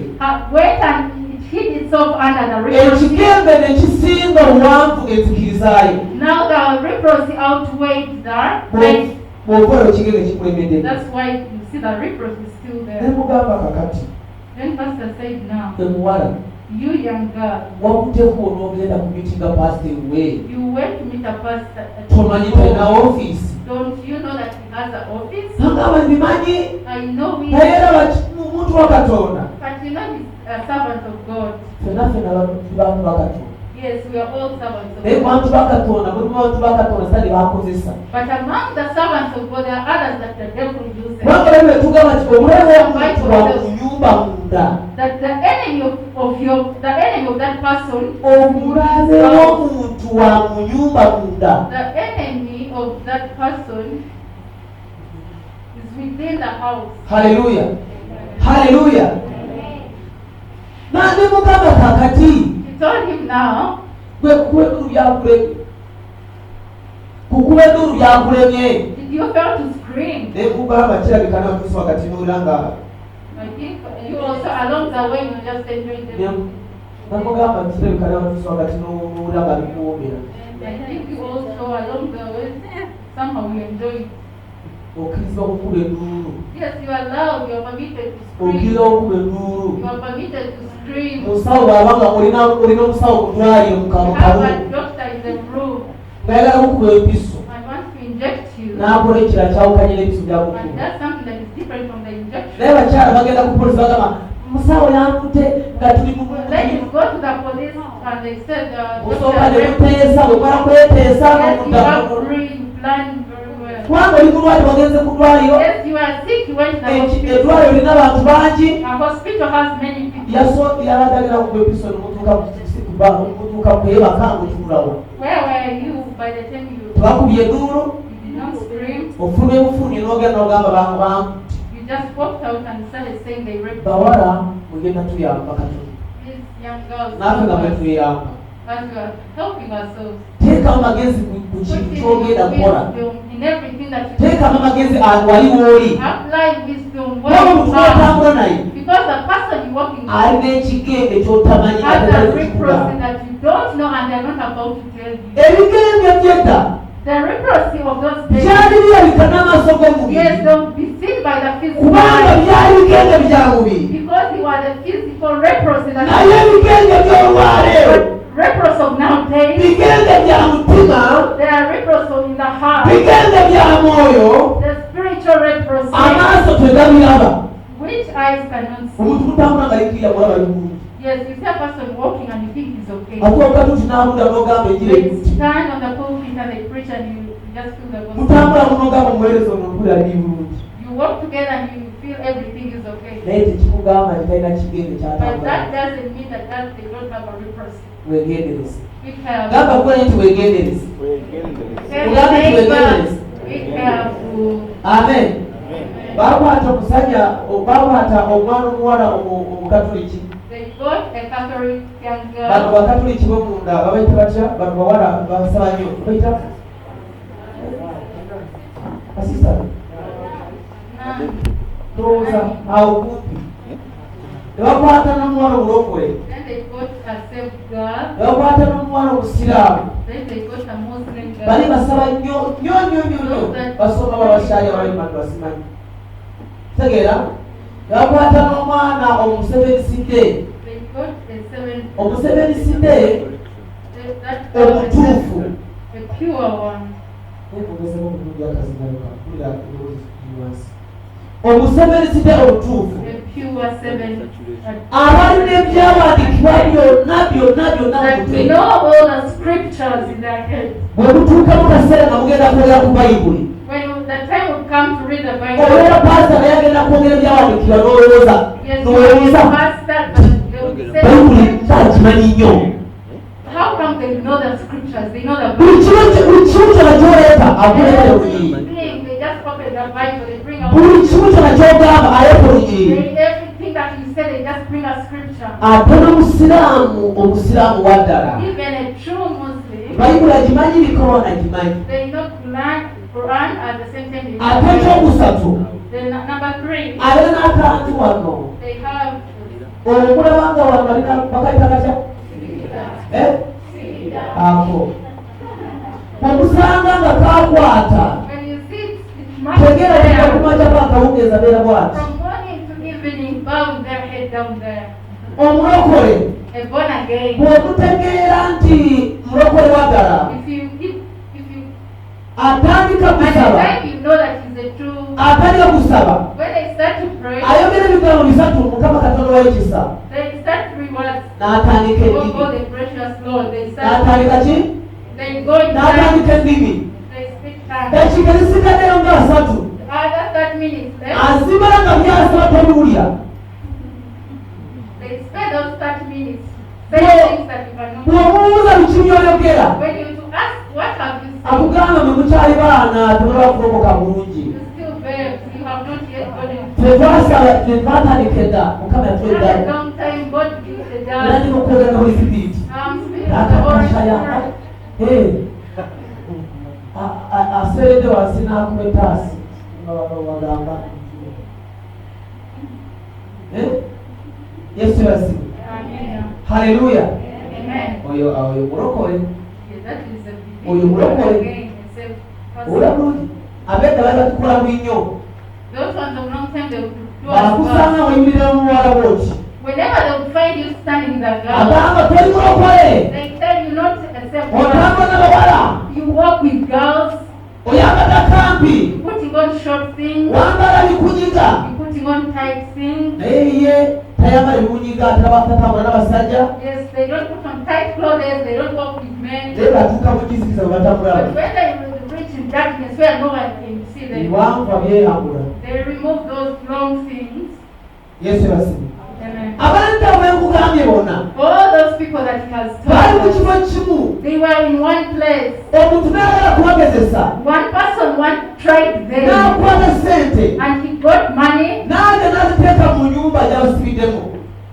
went and it hid itself under the leprosy. Ekigembe ne kisinga obuwanvu enzikirizaayo. Now the leprosy outweighed the faith. Bw'okola ekigenge kikulembedde. That's why you see the leprosy is still Ne there. mugamba kakati Then pastor said, now, emuwala you young girl, wakuteeko n'ogenda ku mitinga pastor we. you went to meet a pastor at Tomanyi talina ofiisi. Don't you know that he has an office? Agamba mbimanyi I know he naye era muntu wa Katonda. but you know he's a servant of God. Ffenna tuli bantu ba Katonda. Yes, we are all servants of Naye mu God. bantu ba Katonda mulimu bantu ba Katonda sitani bakozesa. But among the servants of God, there are others that the devil uses. Kubanga bwe tugamba nti omulabe w'omuntu wa mu nnyumba munda. That the enemy of that person, Omulabe w'omuntu wa mu nnyumba munda. the enemy of that person is within the house. Haleluya. Haleluya. Nandi mugamba kakati He told him now, gwe kukuba edduulu byakulemye. Kukuba edduulu byakulemye. did you fail to scream? Naye mugamba kirabika n'abatuusa wakati n'owulira nga I think you also along the way you just enjoyed them. namugamba kirabika n'abatuusa wakati n'owulira nga bikuwoomera. I think you also along the way somehow you enjoyed. Okkirizibwa okukuba edduulu. Yes, you are loud, you are permitted to scream. Okkiriza okukuba edduulu. You are permitted to scream. Musawo bw'aba nga olina omusawo ku ddwaliro mu You have kalu a doctor in the room. ng'ayagala kukuba empiso. I want to inject you. n'akola ekirala kyawukanye n'ebisu bya and kukuba. that's something that is different from the injection. Naye bakyala bagenda ku polisi bagamba musawo yankute nga tuli mu Ladies go to the police and they said osooka ne muteesa bwemala kweteesa yes, you are n'omuddamu free, you plan very well. kubanga oli mulwali wagenze ku ddwaliro Yes, you are sick, you went to the hospital. eddwaliro lirina abantu bangi A hospital has many people. yalagala ku episode mutuuka kwebaka ngutulawo Where were you by the time you tebakubye edduulu did not scream? ofuluma ebufunye n'ogenda n'ogamba bangu You just walked out and started saying they raped you. bawala mugenda tuyamba katono These young girls, naafe nga bwe tuyamba as we are helping ourselves, teekamu amagezi ku kintu ky'ogenda kukola wisdom in everything that you teekamu amagezi wali wooli apply wisdom kuba where omuntu you are. n'otambula naye Because the person you're walking with alina ekigenge ky'otamanyi has a atali real kukigamba person that you don't know and they're not about to tell you. ebigenge by'edda The leprosy of those days, byali birabika n'amaaso g'omubiri yes, don't be seen by the physical kubanga eye, byali bigenge bya mubiri because you are the physical leprosy that naye ebigenge by'olwaleero leprosy of nowadays. bigenge bya mutima They are leprosy in the heart, bigenge bya mwoyo the spiritual leprosy, amaaso tegabiraba which eyes cannot see. omuntu mutambula nga likirira mulaba libulungi Yes, you see a person walking and you think he's okay. ate okatuuti n'abula n'ogamba enjira They ebuti stand on the pulpit and they preach and you just feel the gospel. mutambula munogamba omuweereza ono mpulira biri bulungi You walk together and you feel everything is okay. naye tekikugamba nti talina kigenge But kyatambula that doesn't mean that they don't have a leprosy. weegendereze Be careful. gamba kuba nti weegendereze Tell Ugambe your neighbor, tuwegendereze. be careful. amen bakwata omusajja bakwata omwana omuwala omukatoliki They got a Catholic young bano girl. bakatoliki bomunda babaita batya bano bawala basaba nnyo baita asista ndowooza awo kumpi ne bakwata n'omuwala omulokole Then they got a saved girl. ne bakwata n'omuwala omusiraamu Then they got a Muslim bali girl. basaba nnyo nnyo nnyo nnyo nnyo basoma babashaaya bali bantu basimanyi tegeera ne bakwata n'omwana omusebensidde They got a seven. omusebensidde That omutuufu a pure one. omusebensidde omutuufu A pure seven. abalina ebyawandiikibwa byonna byonna byonna That mutwe know all the scriptures in their head. bwe mutuuka mu kaseera nga mugenda kwogera ku bayibuli When the time would come to read the Bible, obeera paasita naye agenda kwogera ebyawandiikibwa n'olowooza yes, n'owewuuza you must start, but they would say, bayibuli takimanyi nnyo how come they know the scriptures? They know the buli Bible. kimu kyonna ky'oleeta akuleetera olunyiriri Everything, they just open the Bible, they bring out buli kimu kyonna ky'ogamba aleeta olunyiriri everything that you say, they just bring a scripture. ate n'omusiraamu wa ddala Even a true Muslim, bayibuli agimanyi bikolwa nagimanyi they know Quran at the same time. ate ekyokusatu Then number three, alina n'akantu wano they have okulabanga wano balina bakayita katya ako okusanga nga kakwata when you see it much tegera there, kikumaca pakawungeeza beera bwati from morning to evening, bowing their head down there. omulokole A born again. bw'okutegeera nti mulokole wa ddala If you atandika by the kusaba time you know that he's a true, atandika kusaba when they start to pray, ayogera ebigambo bisatu mukama katonda w'ekisa they start three words. n'atandika Oh, endimi the precious Lord. They start. n'atandika ki They go in n'atandika endimi They speak tongues. dakiika zisigaddeyo nga asatu Other 30 minutes left. azimala nga byasaba tobiwulira They spend those 30 minutes saying things that you cannot. bw'omubuuza biki by'oyogera When you to ask, what have you said? akugamba mwe mukyali baana tebalaba kulokoka bulungi You still babes. You have not yet gone in. tetwasaba tetwatandika edda mukama It's yatwa a edda long time. God gives the era dance. ndina okwogera nawe zibiiti Speaking of the Holy Spirit. aseredde wansi n'akuba etaasi nga bagamba yesu yasibu Amen. haleluya Amen. oyo mulokole Yeah, that is the Oyo mulokole. again. It's a person. ola bulungi abedda bali batukola buli nnyo Those ones a long time they would do us balakusanga bad. weyimirira mu muwala bwoti Whenever they would find you standing in the ground, agamba toli mulokole they tell you not to accept otambula God. n'abawala You walk with girls, oyambala kampi putting on short things, wambala bikunyiga putting on tight things. naye ye tayambala bikunyiga tatambula n'abasajja Yes, they don't put on tight clothes, they don't walk with men. naye batuuka mu kizikiza bwe batambula But when they reach in darkness where no one can see them, ebiwanvu byeyambula they remove those long things. yesu basibi Amen. abantu abo benkugambye bonna All those people that he has baali mu told, kifo kimu they were in one place. omuntu n'ayagala kubagezesa One person tried them, n'akwata sente and he got money. n'aja n'aziteeka mu nyumba gy'abasibiddemu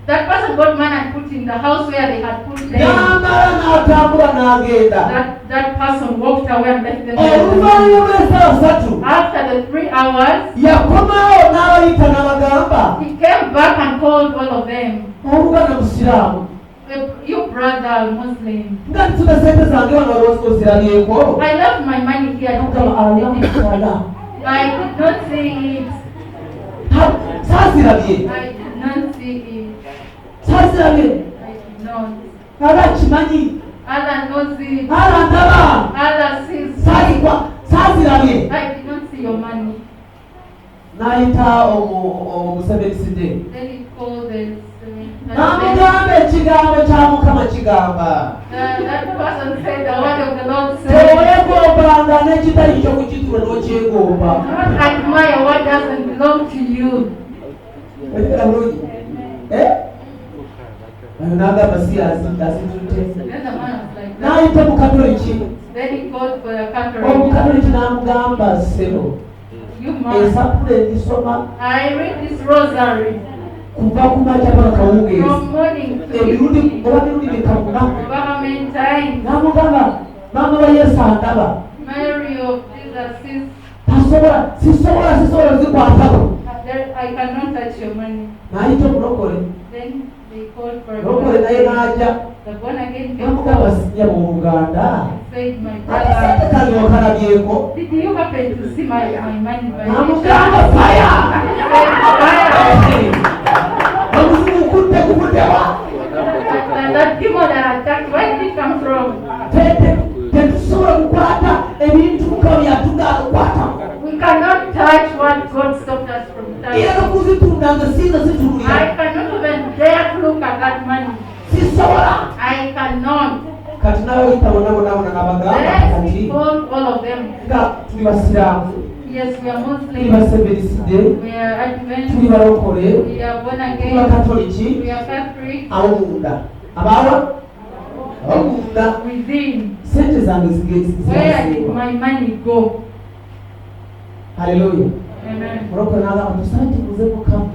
That person got money and put in the house where they had put them. n'amala n'atambula n'agenda That person walked away and left them. oluvannyuma lw'essaawa 3 After the 3 hours, yakomawo n'abayita n'abagamba he came back and called all of them. oluganda musiraamu You brother Muslim, nga ntuna sente zange wano olwozi ozirabyeko I left my money here. mugamba alamusala I did not see it. saazirabye I did not see it. saazirabye I did not. aba kimanyi Allah knows it. ala ndaba Allah sees it. saazirabye I did not see your money. n'ayita omusebensidde Then he called the n'amugamba ekigambo kya mukama kigamba that person said the word of the Lord said, teweegombanga n'ekitali ky'okukitula n'okyegomba don't admire what doesn't belong to you. olekera bulungi n'agamba si asitute Then the man was like that. n'ayita mukatoliki Then he called for the Catholic. omukatoliki n'amugamba sebo You man, ensapula ezisoma I read this rosary kuva ku makya paka kawungeezi from morning to ebirundi evening. oba birundi bikaguma Over how many times? n'amugamba maama wa yesu andaba Mary of Jesus is sisobola zikwatako there. I cannot touch your money. n'ayita omulokole Then they called for omulokole naye n'ajya the born again came n'amugamba forward sinja mu buganda and said, my akasente brother, kange okalabyeko did you happen to see my money by any n'amugamba chance? faya Fire! omuzimu okutte guvuddewa That demon that attacked, where did it come from? tetusobola kukwata ebintu mukama byatugaala okukwatamu We cannot touch what God stopped us from era touching. nokuzitunda nga sinza zitululira I cannot even dare to look at that money. sisobola I cannot. kati n'abayita bonabonabona n'abagamba Let's kati call all of them. nga tuli basiraamu Yes, we are tuli Muslims. baseberiside We are Adventists. tuli balokole We are born tuli again. bakatoliki We are Catholic. abo munda abawa abo munda Within. sente zange Where did my money go? haleluya Amen. mulokole n'agamba tusabe tubuze mukama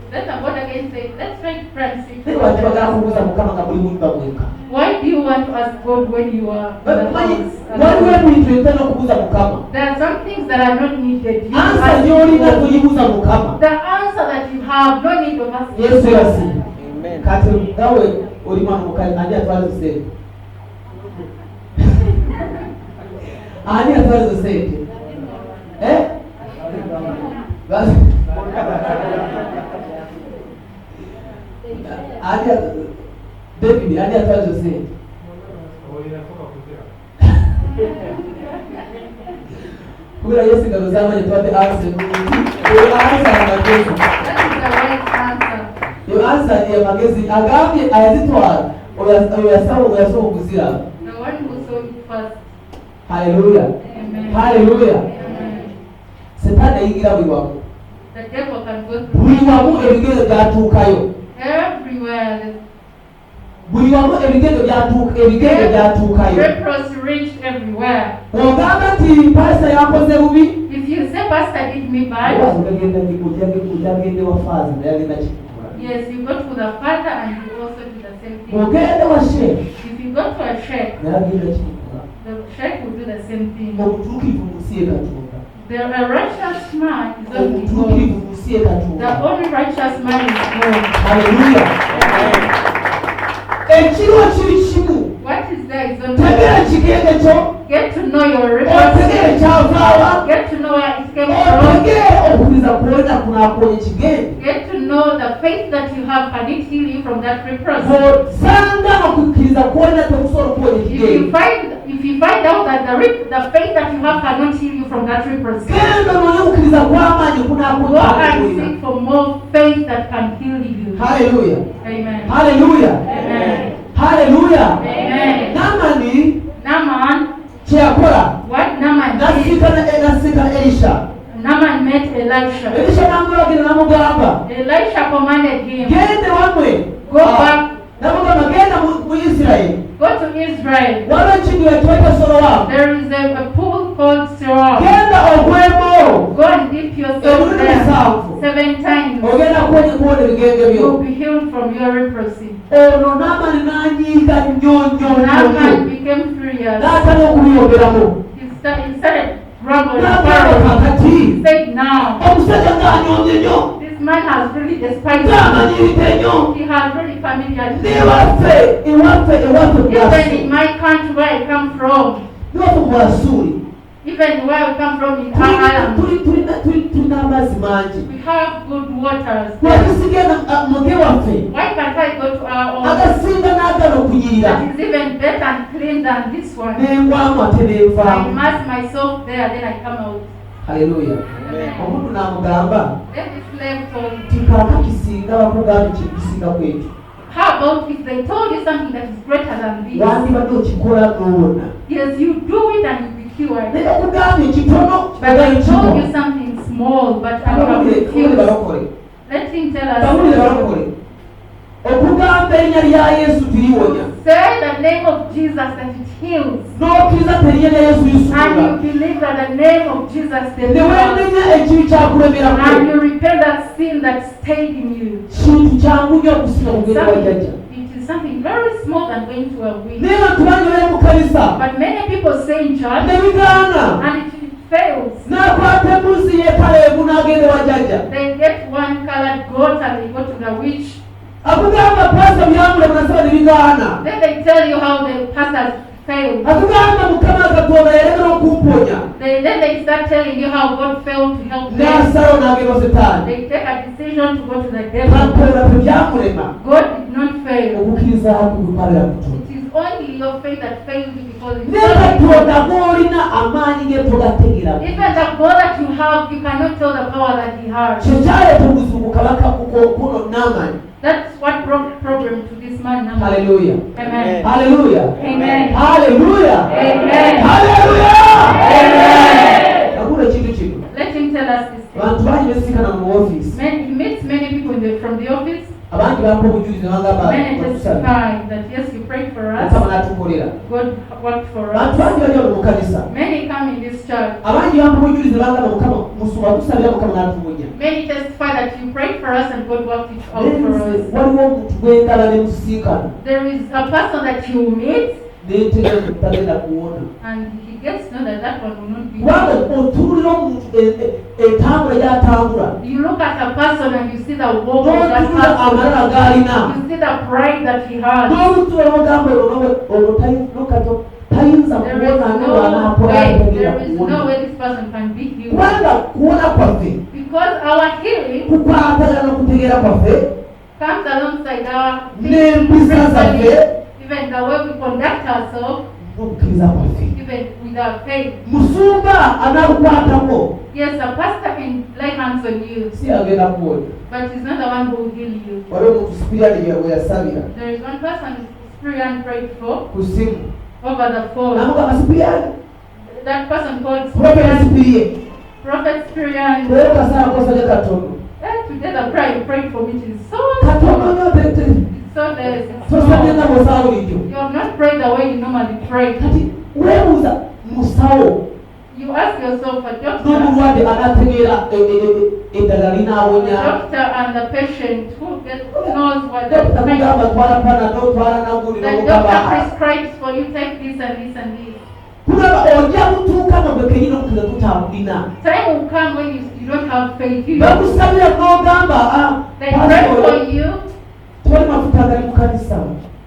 Let the born again say, let's try to practice. naye lwaki bagala kubuuza mukama nga buli muntu bamweka Why do you want to ask God when you are in the manyi house? waliwo ebintu ebitera okubuuza mukama There are some things that are not needed. You ansa ask gy'olina God. togibuuza mukama The answer that you have, no need of asking. yesu yasiima kati gawe oli mwana mukazi ani atwala sente ani atwala sente David ani atwala sente kubera yesu ingabo zamanye twate anse ansa amagezi That is the right answer. yo ansa ya magezi agambye ayazitwara oyo yasaba okuzira The one who saw it first. haleluya Amen. haleluya Amen. setaani ayingira buli wamu The devil can go buli through wamu ebigendo byatuukayo everywhere. buli wamu ebigendo byatuukayo Lepers reached everywhere. ogamba nti pasita yakoze bubi If you say, Pastor did me bad, ojagende wafaazi naye agenda kikukula yes, you go to the father and you also do the same thing. ogende wa sheekh If you go to a sheikh, naye agenda kikukula the sheikh will do the same thing. obutuukirivu mu nsi ye katonda The righteous man is only God. obutuukirivu mu nsi ye The katonda only righteous man is God. haleluya ekirwa kiri kimu What is there is only tegera God. kigenge kyo Get to know your otegere reference. kyavaawa Get to know where it came from. otegere okuliza kuwona kunaakonya kigenge Get to know the faith that you have. Can it heal you from that repress? osanga okukkiriza kuwona tekusobola okuwonya If you kigenge find If you find out that the faith that you have cannot heal you from that leprosy, genda noyukiriza kw'amaanyi go and kunaakutangira. seek for more faith that can heal you. Haleluya. Amen. Haleluya. Amen. Haleluya. Amen. Naamani Naaman, kyeyakola what Naaman did, n'asisinkana Elisha. Naaman met Elisha. Elisha n'amulagira n'amugamba Elisha commanded him, gende wamwe. go back, N'amugamba genda mu Isirayiri. go to Israel. Waliwo ekintu ekiweta Solowamu. There is a pool called Siloam. Genda ogwemo. Go and dip yourself there 7 times. Ogenda kuwona ebigenge You will byo. be healed from your leprosy. Ono Naamani n'anyiiga nnyo. Naaman became furious. N'atala okubiyogeramu. He started grumbling. N'agamba kakati. He said, now, Omusajja ng'anyoomye nnyo. this man has really despised me. Ng'amanyiridde nnyo. He has really familiar me. N'ewaffe Even in Bwasuli. my country where I come from, N'ewaffe mu Bwasuli. even where I come from in Ireland, Tulina amazzi mangi. we have good waters. Lwaki sigenda muge waffe Why can't I go to our own? agasinga n'agala okunyirira That is even better and clean than this one. n'engwamu ate I n'envaamu. immerse myself there, then I come out. Haleluya. Amen. Omuntu n'amugamba Then the slave told him, tikaaka kisinga bakugamba ekintu kisinga kwekyo. how about if they told you something that is greater than this? Wandibadde okikola n'owona. Yes, you do it and you be cured. Naye okugamba ekitono But they told you something small, but you have Bawulire refused. balokole. Let him tell Bawulire us. balokole. Okugamba erinnya lya Yesu tiriwonya. Say the name of Jesus that it heals. N'okkiriza terinya lya Yesu And lisuula. you believe that the name of Jesus Ne delivers. weenenya ekibi kyakulemerako. And you repent that sin that stayed in you. Kintu kyangu nnyo okusinga kugenda wa jjajja. It is something very small than going to a witch. Naye bantu bangi bali mu kanisa But many people say in church, ne bigaana. and it fails. N'akwata embuzi ye Kalebu n'agenda wa jjajja. They get one colored goat and they go to the witch. Akugamba paasa byamulema nasaba ne bigaana. Then they tell you how the pastors failed. Akugamba Mukama Katonda yalemera okumponya. Then they start telling you how God failed to help them. N'asalawo n'agenda wa Setaani. They take a decision to go to the devil. Katonda tebyamulema. God did not fail. Okukkiriza kukumalira kutono. It is only your faith that fails you because it's Naye only Katonda gw'olina amaanyi ge togategeera. even the God that you have, you cannot tell the power that He has. Kye kyaleeta obuzibu ku kabaka kuno Naamani. That's what brought problem to this man. Naaman. Haleluya. Amen. Haleluya. Amen. Haleluya. Amen. Haleluya. Amen. Nakula ekintu kino. Let him tell us this. Abantu bangi beesinkana mu woofiisi. He meets many people from the office. Abangi bampa obujulizi ne bagamba Many batusabye. testify that yes, you prayed for us. Mukama n'atukolera. God worked for Bantu us. bangi bali wano mu kanisa. Many come in this church. Abangi bampa obujulizi ne bagamba Mukama musuma tusabira Mukama n'atuwonya. Many testify that you prayed for us and God worked it out Naye for nze us. waliwo omuntu gw'endala ne musinkana. There is a person that you meet N'entegeka tutagenda kuwona. and he gets to know that that one will not be. Kubanga otuulira omuntu entambula gy'atambula. You look at a person and you see the walk of that N'otuulira amalala person. g'alina. You see the pride that he has. N'omuntu olwogamba ono tayinza There is kuwona no n'wanaakola way. atagenda There is no kuwona. way this person can be healed. Kubanga kuwona kwaffe Because our healing kukwatagana n'okutegeera kwaffe comes alongside our n'empisa zaffe even the way we conduct ourselves, n'okukkiriza kwaffe. even with our faith. Musumba anaakukwatako Yes, a pastor can lay hands on you, si agenda kuwona. but he's not the one who will heal you. Waliwo omuntu sipiriyani we yasabira There is one person Spirian prayed for ku simu. over the phone. N'amugamba Sipiriyani, That person called Prophet Spirian, Sipiriye. Prophet Spirian. Leero kasala kosajja katono. Today the prayer you prayed for me is so Katono small. nnyo tete. It's so less. It's Tosabye nga small. musawo bulijjo. You have not prayed the way you normally pray. Kati weebuuza musawo You ask yourself, a doctor, n'omulwadde anaategeera eddagala linaawonya. doctor and the patient, who knows what the Dokita patient. kugamba twala panado twala naguli The n'omugamba doctor prescribes for you, take this and this and this. kulaba ojja kutuuka mu bwe kenyini okukira tutambulina. Time will come when you don't have faith. You Bakusabira n'ogamba they pray for you. tewali mafuta agali mu kanisa.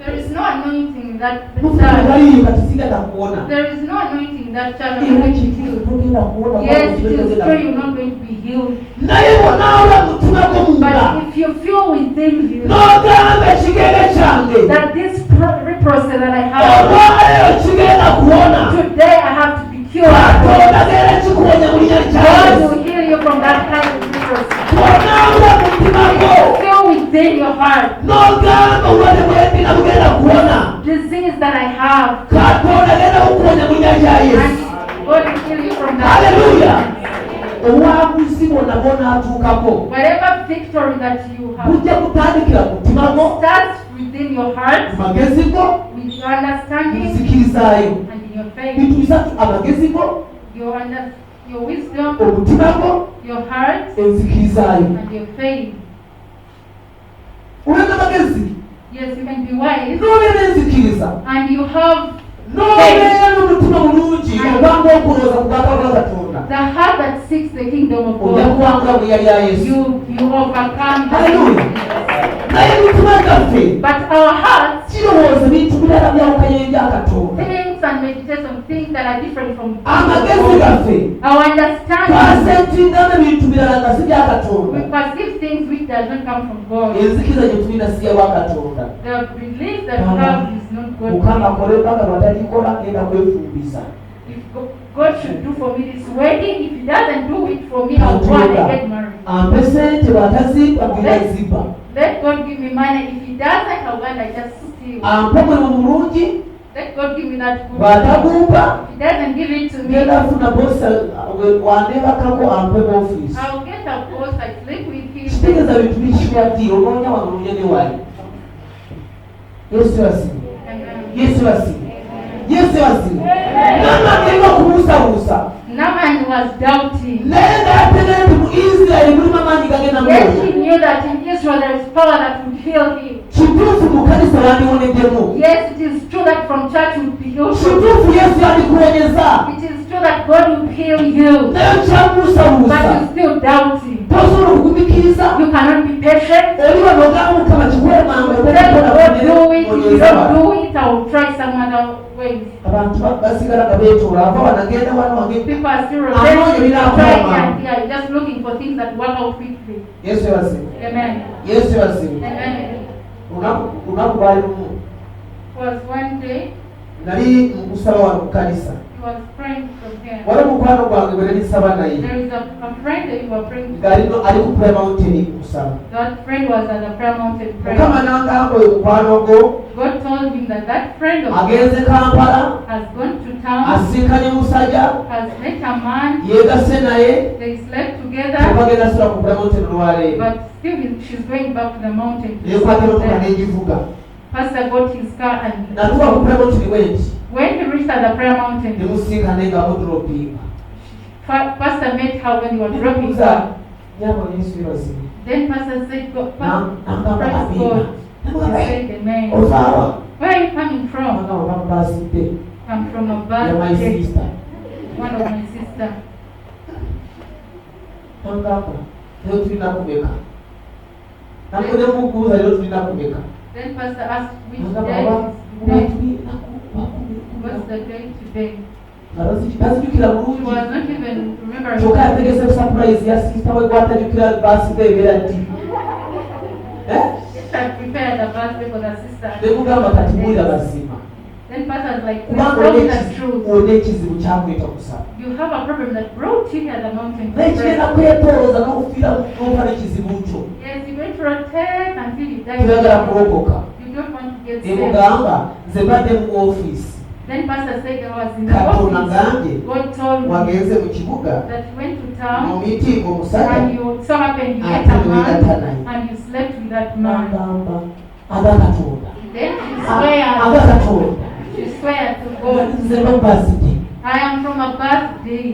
There is no anointing in that Mafuta church. agaliyo kati sigenda kuwona. There is no anointing in that church. Era ekitiiso togenda kuwona. Yes, it is true you're not going to be healed. Naye bw'onaawula mutima gw'omunda But if you feel within you n'ogamba ekigere kyange that this leprosy that I have. Today I have to be cured. God will heal you from that kind of leprosy. Feel within your heart. Disease that I have. And God will heal you from that. Hallelujah. Whatever victory that you have starts within your heart, with your understanding and in your faith, your wisdom, your heart and your faith. Yes, you can be wise and you have the heart that seeks the kingdom of God. You overcome. Hallelujah. But our hearts thinks and meditates on things that are different from God. Our understanding, we perceive things which does not come from God. The belief that we have is not God. If God should do for me this wedding, if He doesn't do it for me, I'll go and get married. Let God give me money. If He doesn't, I'll go and I just steal. Let God give me that good. If He doesn't give it to me, I'll get a post, I sleep with him. Naaman was doubting. Yes, he knew that in Israel there is power that would heal him. Yes, it is true that from church you would be healed. It is true that God will heal you. But you're still doubting. You cannot be patient. Let God do it. If you don't do it, I will try some other ways. People are still trying and here, just looking for things that work out quickly. Yes, Amen. Yes, Amen. Was one day he was praying from here. There is a friend that you were praying for. That friend was at the prayer mountain praying. God told him that friend of his has gone to town, has met a man, they slept together, but still she's going back to the mountain. Pastor got his car and when he reached at the prayer mountain, Pastor met her when he was dropping her. Then Pastor said, praise God. He said, amen. Where are you coming from? I'm from a birthday. One of my sisters. Then Pastor asked which day is today. What's the day today? She was not even remembering. I prepared a birthday for the sister. Then Pastor was like, tell me the truth. You have a problem that brought you at the mountain. Yes, you went to rotate until you died. You don't want to get saved. Then Pastor said there was in the office. God told me that you went to town and you so happened you met a man and you slept with that man. Then she swear to God, I am from a birthday.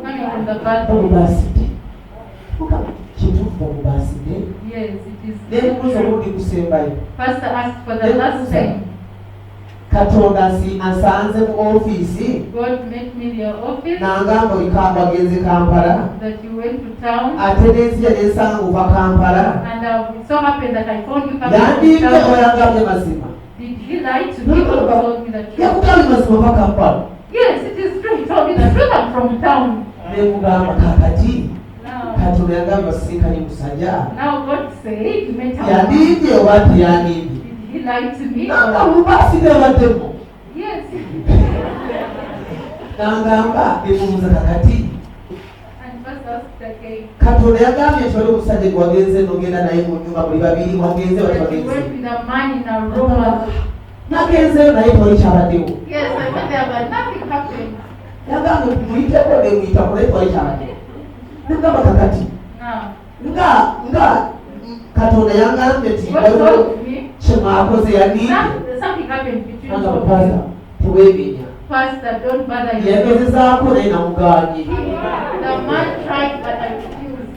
Coming from the birthday. Yes, it is true. Pastor asked for the last time. God met me in your office. That you went to town. And it so happened that I found you coming from town. Did he lie to me or told me the truth? Yes, it is true. He told me the truth. I'm from town. Now God said he met a man. Did he he lied to me? Nanga mubasi debatemo. Yes. Nangamba emubuza kakati. And first asked again. Katonda yagambye nti wali omusajja gwe wagenze n'ogenda naye mu nnyumba buli babiri wagenze But bati you bagenze. went with a man in a room. Nagenzeyo naye tewali kyabaddewo. Yes, I went there, but nothing happened. Yagambye muyiteko ne muyitako naye tewali kyabaddewo. Nagamba kakati. Now, Nga Katonda yagambye nti God told me kye mwakoze yandiike. something happened between Nanga you pastor and teweebenya. Pastor, don't bother you. Yagezezaako naye namugaanye. The man tried, but I refused.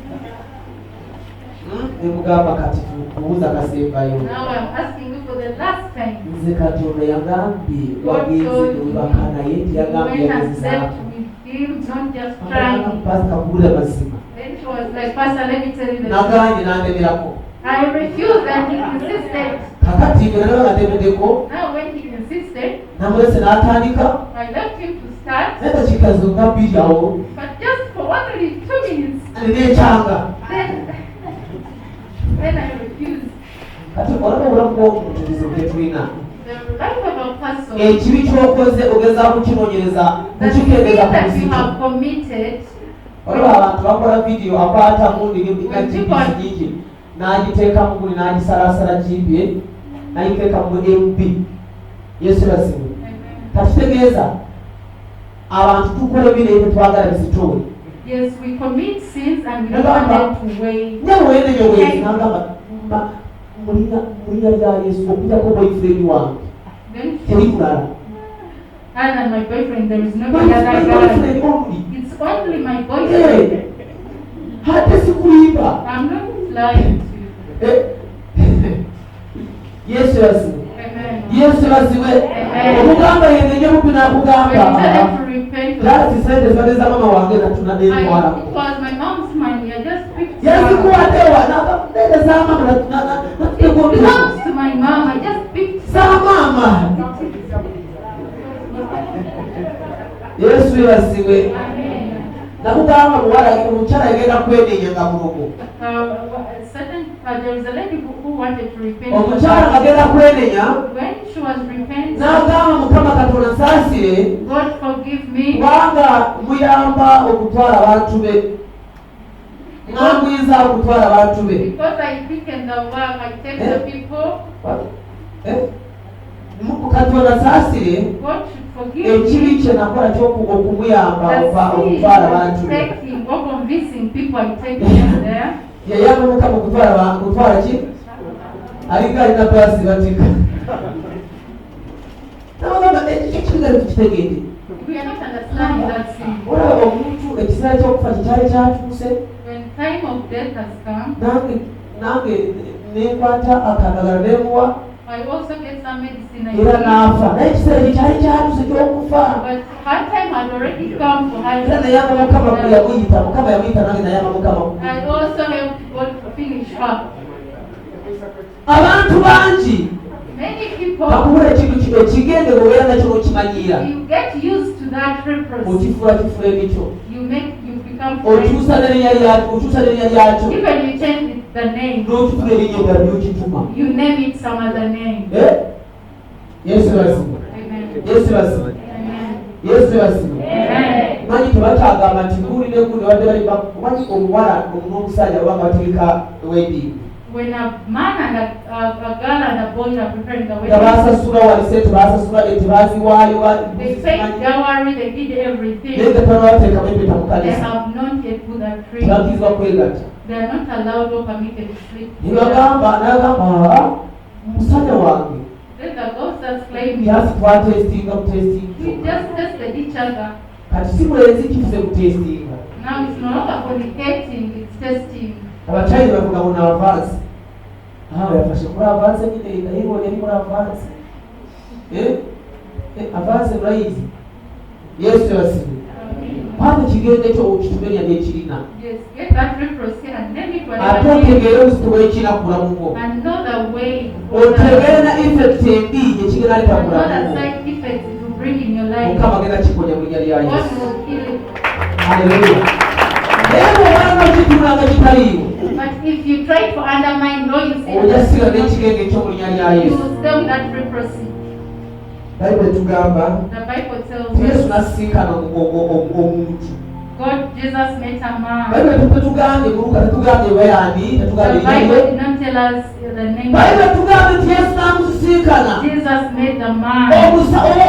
Nemugamba kati kubuuza kasembayo. Now I'm asking you for the last time. Nze Katonda yagambye wagenze newebaka naye You tiyagambye went and yagezezaako. slept with him, not just Nanga trying. pastor kakubulira mazima. Then she was like, Pastor, let me tell you the truth. Nagaanye n'andemerako. I refused and he insisted. Kakati bwe nalaba nga ndemeddeko Now when he insisted, namulese n'atandika I left him to start. naye dakiika zonna bbiri awo But just for only 2 minutes, neneekyanga. then I refused. Kati olaba obulamu bw'omuntu bizibu tulina. The life of a person, Ekibi ky'okoze ogezaako kukinoonyereza the sin kukikeereza ku that you buzito. have committed, Olaba abantu bakola vidiyo akwata mundi nga GPS nyingi n'agiteeka mu guli n'agisalaasala GPS n'agiteeka mu MB. Yesu basibu. Kati kitegeeza abantu tukola ebintu tetwagala bizitowe. yes, we commit sins and we don't want them to weigh. Nyawe weneyo wezi n'agamba mulina lya Yesu okujjako boyfriend wange Then teri mulala. other than my boyfriend, there is no other guy. Boyfriend only. It's only my boyfriend. Hata sikulimba. I'm not lying to you. Yesu basibu. Amen. Yesu basiwe. Okugamba yenenye mupi When you tell n'akugamba. them to repent, Lati sente zibadde za mama wange natuna it was my mom's money. I just picked it up. yazikuwaddewa nende za mama It natutegombe belongs to my mom. I just picked it za mama. Yesu yebasiwe. Amen. Nakugamba omukyala yagenda kwenenya nga mulogo. There was a lady who wanted to repent. Omukyala agenda kwenenya When she was repenting, n'agamba Mukama Katonda nsaasire God forgive me. kubanga muyamba okutwala abantu be. Mwangwiza okutwala abantu be. Because I weaken the work, I take the people. Katonda nsaasire God should forgive ekibi me. kye nakola ky'okumuyamba The okutwala abantu sin be. taking or convincing people, I take them there. Yayamba Mukama okutwala ki? Alinga alina baasi batika. Nabagamba ekyo kigenda tukitegedde. We are not understanding that sin. Olaba omuntu ekiseera ky'okufa kye kyali kyatuuse When time of death has come, nange nekwata akadagala nemuwa I also get some medicine. era n'afa naye ekiseera kye kyali kyatuuse ky'okufa But her time had already come for her. era nayamba Mukama bwe yamuyita Mukama yamuyita nange nayamba Mukama. I also helped God to finish her. Abantu bangi Many people, bakubula ekintu ekigende obeera nakyo n'okimanyiira you get used to that purpose. okifuula kifula ebikyo You become friends. okyusa n'erinnya lyakyo Even you change the name. n'okifuna erinnya eddala ly'okituma. You name it some other name. Yesu basibu. Amen. Yesu basibu. Amen. Yesu basibu. Amen. Manyi tebakyagamba nti gundi ne gundi wadde bali manyi omuwala n'omusajja baba bateeka wedding When a man and a girl and a boy are preparing the wedding, tebaasasula walise tebaasasula tebaziwaayo they paid dowry, they did naye everything. nga tebabateekamu empeta mu They kanisa have not yet put a ring. tebakkirizibwa kwegatta. They are not allowed or permitted to sleep together. Nagamba musajja wange Then the ghost starts claiming, kyasi twatestinga we kutestinga just tested each other. kati si mulenzi kifuze kutestinga. Now it's no longer fornicating, it's testing. Abakyali bavuga mu avansi yafashe muri avansi nyine ndayibonye ari muri avansi avansi murayizi. Yesu yabasibe kwanga ekigende kyo okitumenya n'ekirina Yes, get that reference here and name it ate whatever it is. otegeere obuzito bw'ekirina ku bulamu bwo And know the way. otegeere na effect embi gyekigenda aleta ku And know bulamu the bwo. side effects it will bring in your life. Mukama agenda kikonya mu linnya lya God Yesu. will kill it. Haleluya. Naye bw'obanga okitula nga kitaliiwo But if you try to undermine or you say ojasiga n'ekigenge ekyomulinya lya you Yesu. will stay with that leprosy. Bayibuli tugamba The Bible tells Yesu us n'asisinkana omuntu. God, Jesus met a man. Bayibuli tetugambye Luka, tetugambye Bwerani, The tetugambye Bible Yeye. did not tell us the name. Bayibuli tugambye nti Yesu n'amusisinkana. Jesus met the man. Omuntu oyo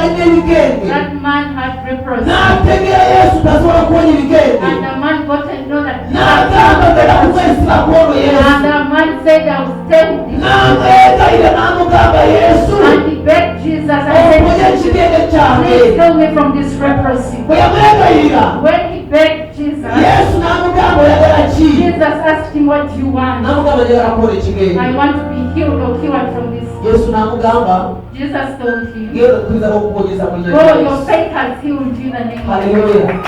alina ebigenge. That man had leprosy. N'ategeera Yesu tasobola kuwonya ebigenge. And the man got to know that N'agamba genda kumwesibako olwo Yesu. and the man said, I will stay with you. N'amwegayira n'amugamba Yesu. And he begged Jesus and Oponye said, ekigenge kyange. please heal me from this leprosy. Bwe yamwegayira When he begged Jesus, Yesu n'amugamba oyagala ki? Jesus asked him, what do you want? N'amugamba njagala kuwola ekigenge. I want to be healed or cured from this. Yesu n'amugamba Jesus told him, genda okukkiriza okukubonyeza mu linnya go, lya your Yesu. faith has healed you in the name of Haleluya. Jesus.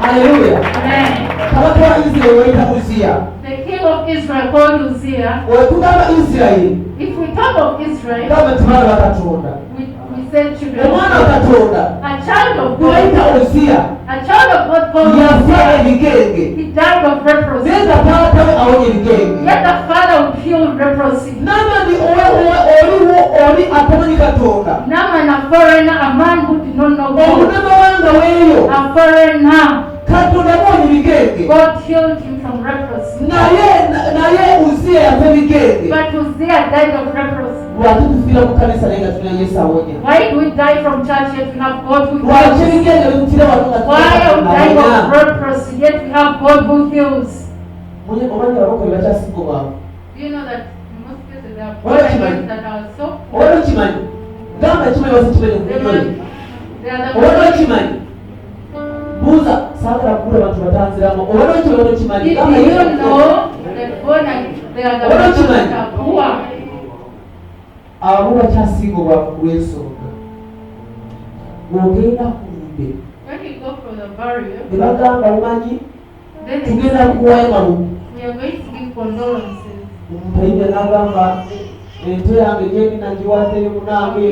Haleluya. Amen. Kabaka wa Isirayiri wayita Uziya. The king of Israel called Uzziah. Bwe tugamba Isirayiri If we talk of Israel, gamba nti baana ba Katonda. we say children of Omwana wa God. Katonda A child of gwe bayita God. Uziya A child of God called yafa Uzziah. ebigenge. He died of leprosy. Naye nga taata we awonya ebigenge. Yet the father would heal leprosy. Namani oli atamanyi Katonda. Naaman, a foreigner, a man who did not know God. Omunnamawanga weeyo A foreigner. Katonda awonya ebigenge. God healed him from leprosy. naye Uziya yafa ebigenge. But Uzziah died of leprosy. Lwaki tufiira mu kanisa naye nga tulina Yesu awonya? Why do we die from church yet we have God who Lwaki heals? ebigenge bitutira wano nga Why are we dying of tulina leprosy yet we have God who heals? omanyi abakole bakyasinga obwavu. Do you know that in most cases there are What about foreigners that are so poor? Oba kimanyi gamba kimanyi wasi kimanyi They kunyoli. are the Oba kimanyi buuza saagala kugula bantu batanziramu. Oba kimanyi kimanyi Did gamba you Yesu know that born and they are the What ones about that are poor? abo bakyasinga obwavu ku lw'ensonga. Bw'ogenda ku lumbe When we go for the burial, ne bagamba omanyi then they tugenda say, kukuwaayo malumu. we are going to give condolences. Omupayinya n'agamba ente yange gyendi nagiwadde munange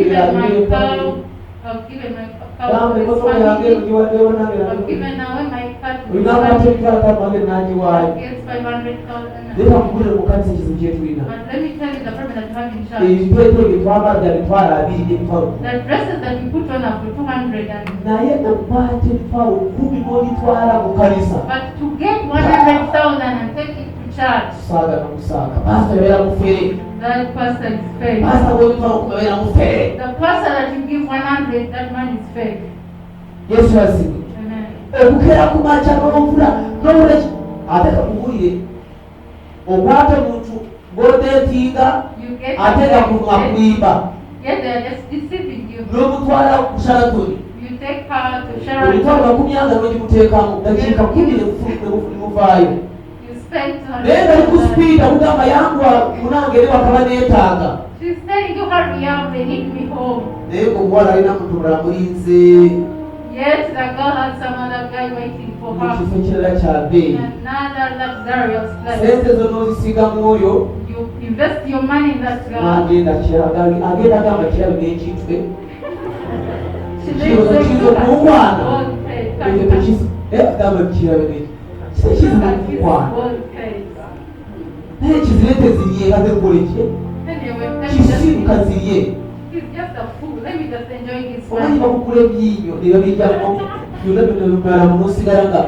I've given my cow gamba to this emotoka yange family. mugiwaddeyo nange I've given away my cat to this olina amata family. ebitwala tamange nagiwaayo. Against 500,000. Leka nkugulire mu kanisa ekizibu kye tulina. But let me tell you the problem that we have in church. Ebitwetwe bye twambala bya mitwalo abiri by'emitwalo. The dresses that we put on are for 200 and Naye okwata emitwalo 10 n'olitwala mu kanisa. but to get 100,000 and take it to church, Saaga n'omusaaga. Pasita yabeera mufere. that pastor is fake. Pasita bw'ebitwalo kubeera mufere. The pastor that you give 100, that man is fake. Yesu yazibwe. Amen. Okukeera ku makya n'obula ate kakugulire okwata omuntu gw'oteetinga You get ate nga kuyimba yet they are just deceiving you. n'omutwala ku Sharatoni. You take her to Emitwalo Sheraton. 40 n'ogimuteekamu dakiika 10 ne muvaayo. You spend Naye nga ali ku 200,000. sipiida kugamba yanguwa munange eri wakaba neetaaga. She's telling you hurry up, they need me home. Naye ng'omuwala alina muntu mulala mulinze Yet the girl had some other guy waiting for mu her. kifo ekirala kya bbeeyi. Another luxurious place. Sente zo n'ozisigamu oyo You invest your money in that girl. agenda agamba kirabe n'ekintwe. She Kirozo lives next kizo to her. kunkwana. Old place. Ekyo tekisi agamba kirabe n'eki. Kizibu kunkwana. Old place. Naye kizire tezirye nga zekole ki? Anyway, Kisibuka zirye. he's just a fool. Let me just enjoy his Omanyi money. bakugula ebyinyo ne babijjamu byonna byonna bimala mu n'osigala nga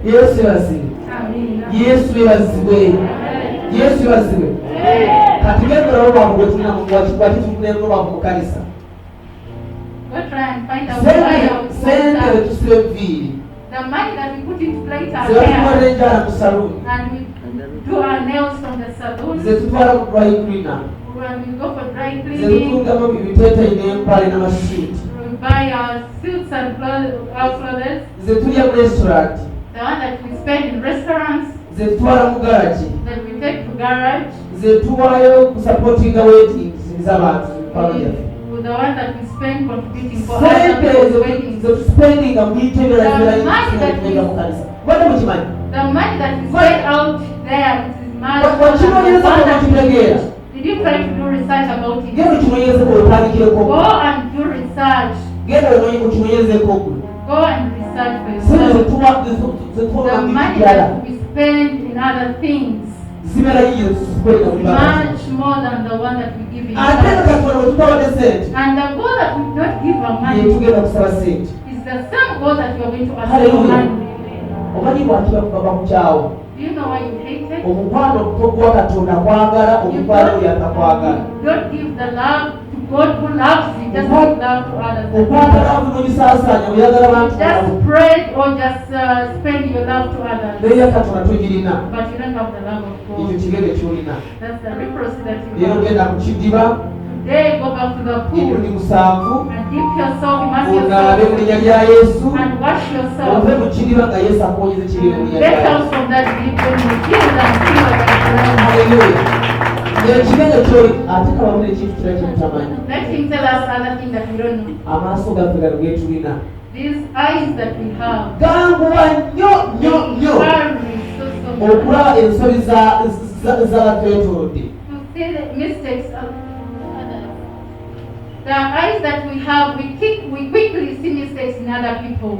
Yesu yebazibwe. Amen. Yesu yebazibwe. Yesu yebazibwe. Kati genda olaba obwavu bwe tulina lwaki tufunemu obwavu mu kanisa. Go try and find out why Sente I we tusiba enviiri. the money that we put into plate our Ze batutwala hair enjala mu saluuni. and we do our nails from the salon. Ze tutwala mu dry cleaner. When we go for dry Ze cleaning, tutungamu ebiteeteeyi n'empale n'amasuuti. we buy our suits and clothes, our clothes. Ze tulya mu restaurant. The one that we spend in restaurants, Ze tutwala mu garagi. that we take to garage, Ze tuwaayo kusupportinga weddings z'abantu mikwano gyaffe. with the one that we spend contributing for Sente other weddings. ze tuspendinga mu bintu ebirala The money that we- mu kanisa. Bwate mukimanyi. The money that we spend out there, it is much more than Wakinoonyereza the one ko that we bakitegeera. use. Did you try to do research about Genda it? okinoonyerezeko otandikireko. Go and do research. Genda okinoonyerezeko ogule. Go Go and research for yourself. The money that we spend in other things much more than the one that we give in church. And the God that we don't give our money is the same God that you are going to ask for money. Do you know why you hate it? You don't give the love to God who loves you, just give love to others. Just spread or just spend your love to others. But you don't have the love of God. That's the leprosy that you have. Today go back to the pool and dip yourself, immerse yourself and wash yourself. Get out from that deep when you feel that let him tell us other things that we don't know. These eyes that we have. To see the mistakes of others. The eyes that we have, we quickly see mistakes in other people.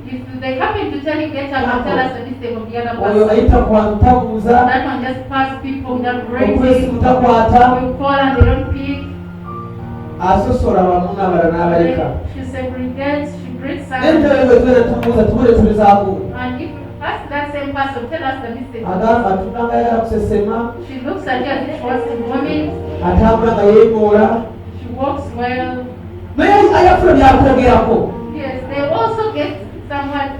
If they happen to tell you get up and tell us the mistake of the other person, that one just pass people without raising. We call and they don't pick. She segregates, she breeds silence. And if ask that same person, tell us the mistake. She looks at you as if she was a woman. She walks well. Yes, they also get somewhat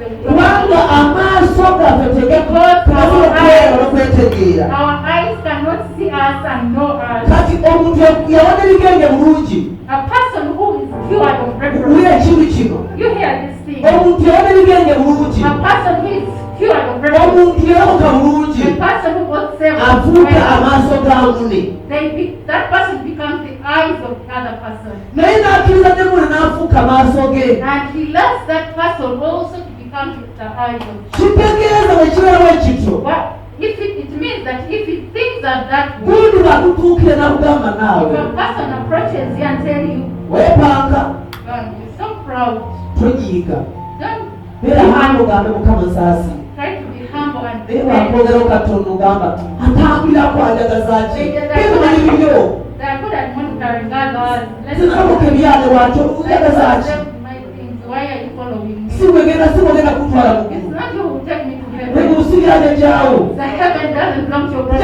our eyes cannot see us and know us. A person who is cured of reprobation. You hear this thing? A person who is cured of reprobation. A person who got saved. That person becomes the eyes of the other person. And he lets that person also to become the eyes of the other. It means that if he thinks that way, if a person approaches you and tells you, God, you're so proud, don't be humble. Try to be humble and be there are good at monitoring others. Why are you following me? It's not you who take me to heaven. The heaven doesn't come to your brother.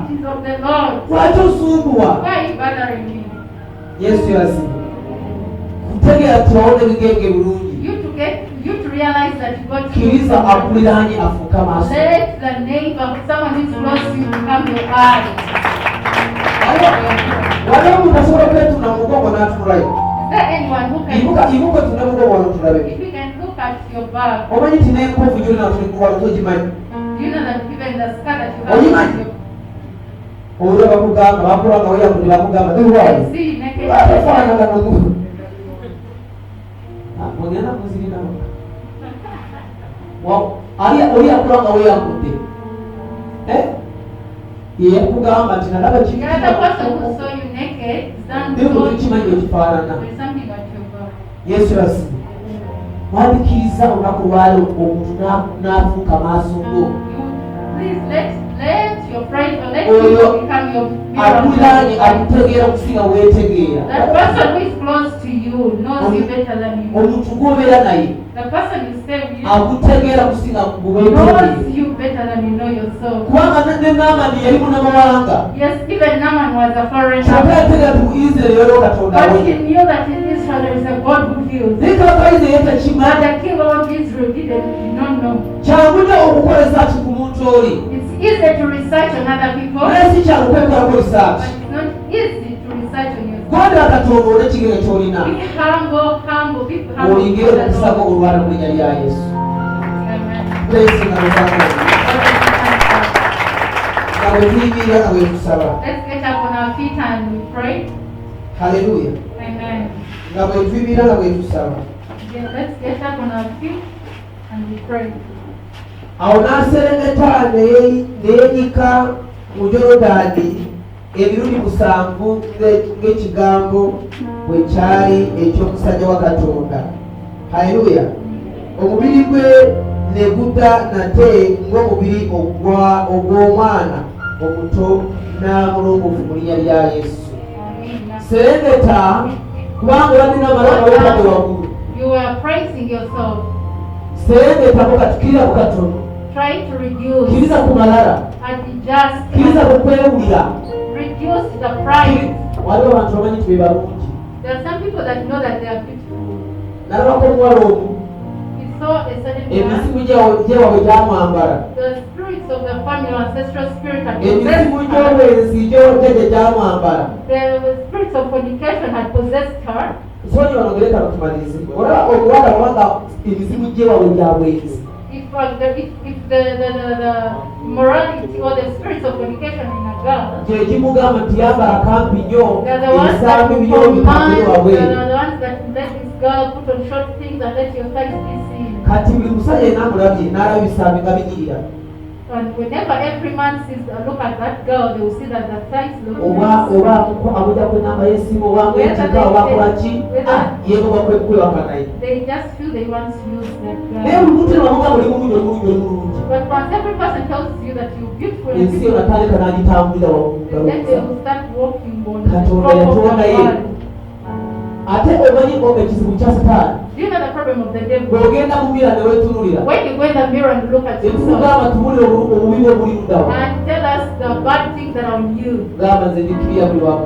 It is of the Lord. Why are you bothering me? You to realize that you got to let the name of someone who is close to you become your eye. Is there anyone who can if you can look at your back? Do you know that even the scar that you have you see naked. The other person who saw you naked is done with something about your back. Yes, yes. Please let your friend or let people become your mirror. That person who is close to you knows you better than you. The person you stay with knows you better than you know yourself. Yes, even Naaman was a foreigner, but he knew that in Israel there is a God who heals. But the king of Israel did not know. It's easy to research on other people, but it's not easy to research on yourself. Be humble, be humble. Let's get up on our feet and we pray. Hallelujah. Amen. Yeah, let's get up on our feet and we pray. Awo n'aserengeta n'enyika mu Yorodani ebirundi musanvu ng'ekigambo bwe kyali eky'omusajja wa Katonda. Haleluya. Omubiri gwe ne gudda nate ng'omubiri ogw'omwana omuto n'amulongoofu mu linnya lya Yesu. Serengeta kubanga olabina amalala wekade waggulu. You are praising yourself. Serengeta mu katukirira ku katono. Try to reduce. Kiriza ku malala. Adjust. Kiriza ku kwewulira. Reduce the pride. Waliwo abantu bamanyi nti be balungi. There are some people that know that they are beautiful. Nalabako omuwala omu. He saw a certain man. Emisimu gy'ewaabwe gyamwambala. The spirits of the family, ancestral spirit had Emisimu possessed gy'obwenzi gy'ojjajja gyamwambala. The spirits of fornication had possessed her. Nsonyi bano gereka batumalize. Olaba omuwala wanga emisimu gy'ewaabwe gya bwenzi. If the morality or the spirits of fornication in a girl, kye kimugamba nti yambala kampi nnyo they are the ones ebisambi that byo command, they wabweru. are the ones that let this girl put on short things and let your thighs be seen. Kati buli musajja yenna amulabye n'alaba ebisambi nga binyirira. And whenever every man sees look at that girl, they will see that the thighs look oba amujjako enamba y'essimu oba ng'etika oba kolaki yeegoba kwewaka naye. they just feel they want to use that naye girl. buli muntu nebamuga buli mulungi olulungi olulungi. But once every person tells you that you're beautiful and ensi yo beautiful, natandika n'agitambulira then they will start walking on the Katonda top of yatonda the ye. world. Ate omanyi ekizibu kya Sataani Do you know the problem of the devil? bw'ogenda mu mira ne weetunulira When you go in the mirror and look at yourself ekikugamba tubulire obubi obuli luddawa and tell us the bad things that are on you, gamba nze ndikiriya buli wamu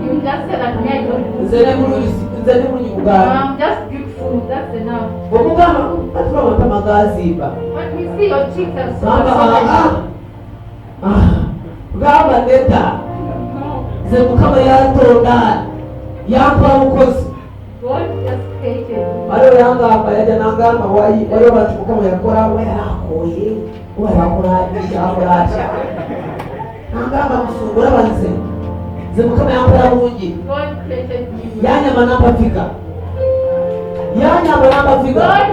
you just say that me I don't do nze ne bulungi kugamba I'm just beautiful, that's enough. okugamba katula amatama gazimba But we see your cheeks are so gamba gamba nedda no. nze Mukama yatonda yampa mukozi God just hated you. waliwo yangamba yajja nangamba waliwo bantu Mukama yakola weyakooye yakola atya nangamba musungu olaba nze Mukama yankola bulungi God created you. yanyama nampafika God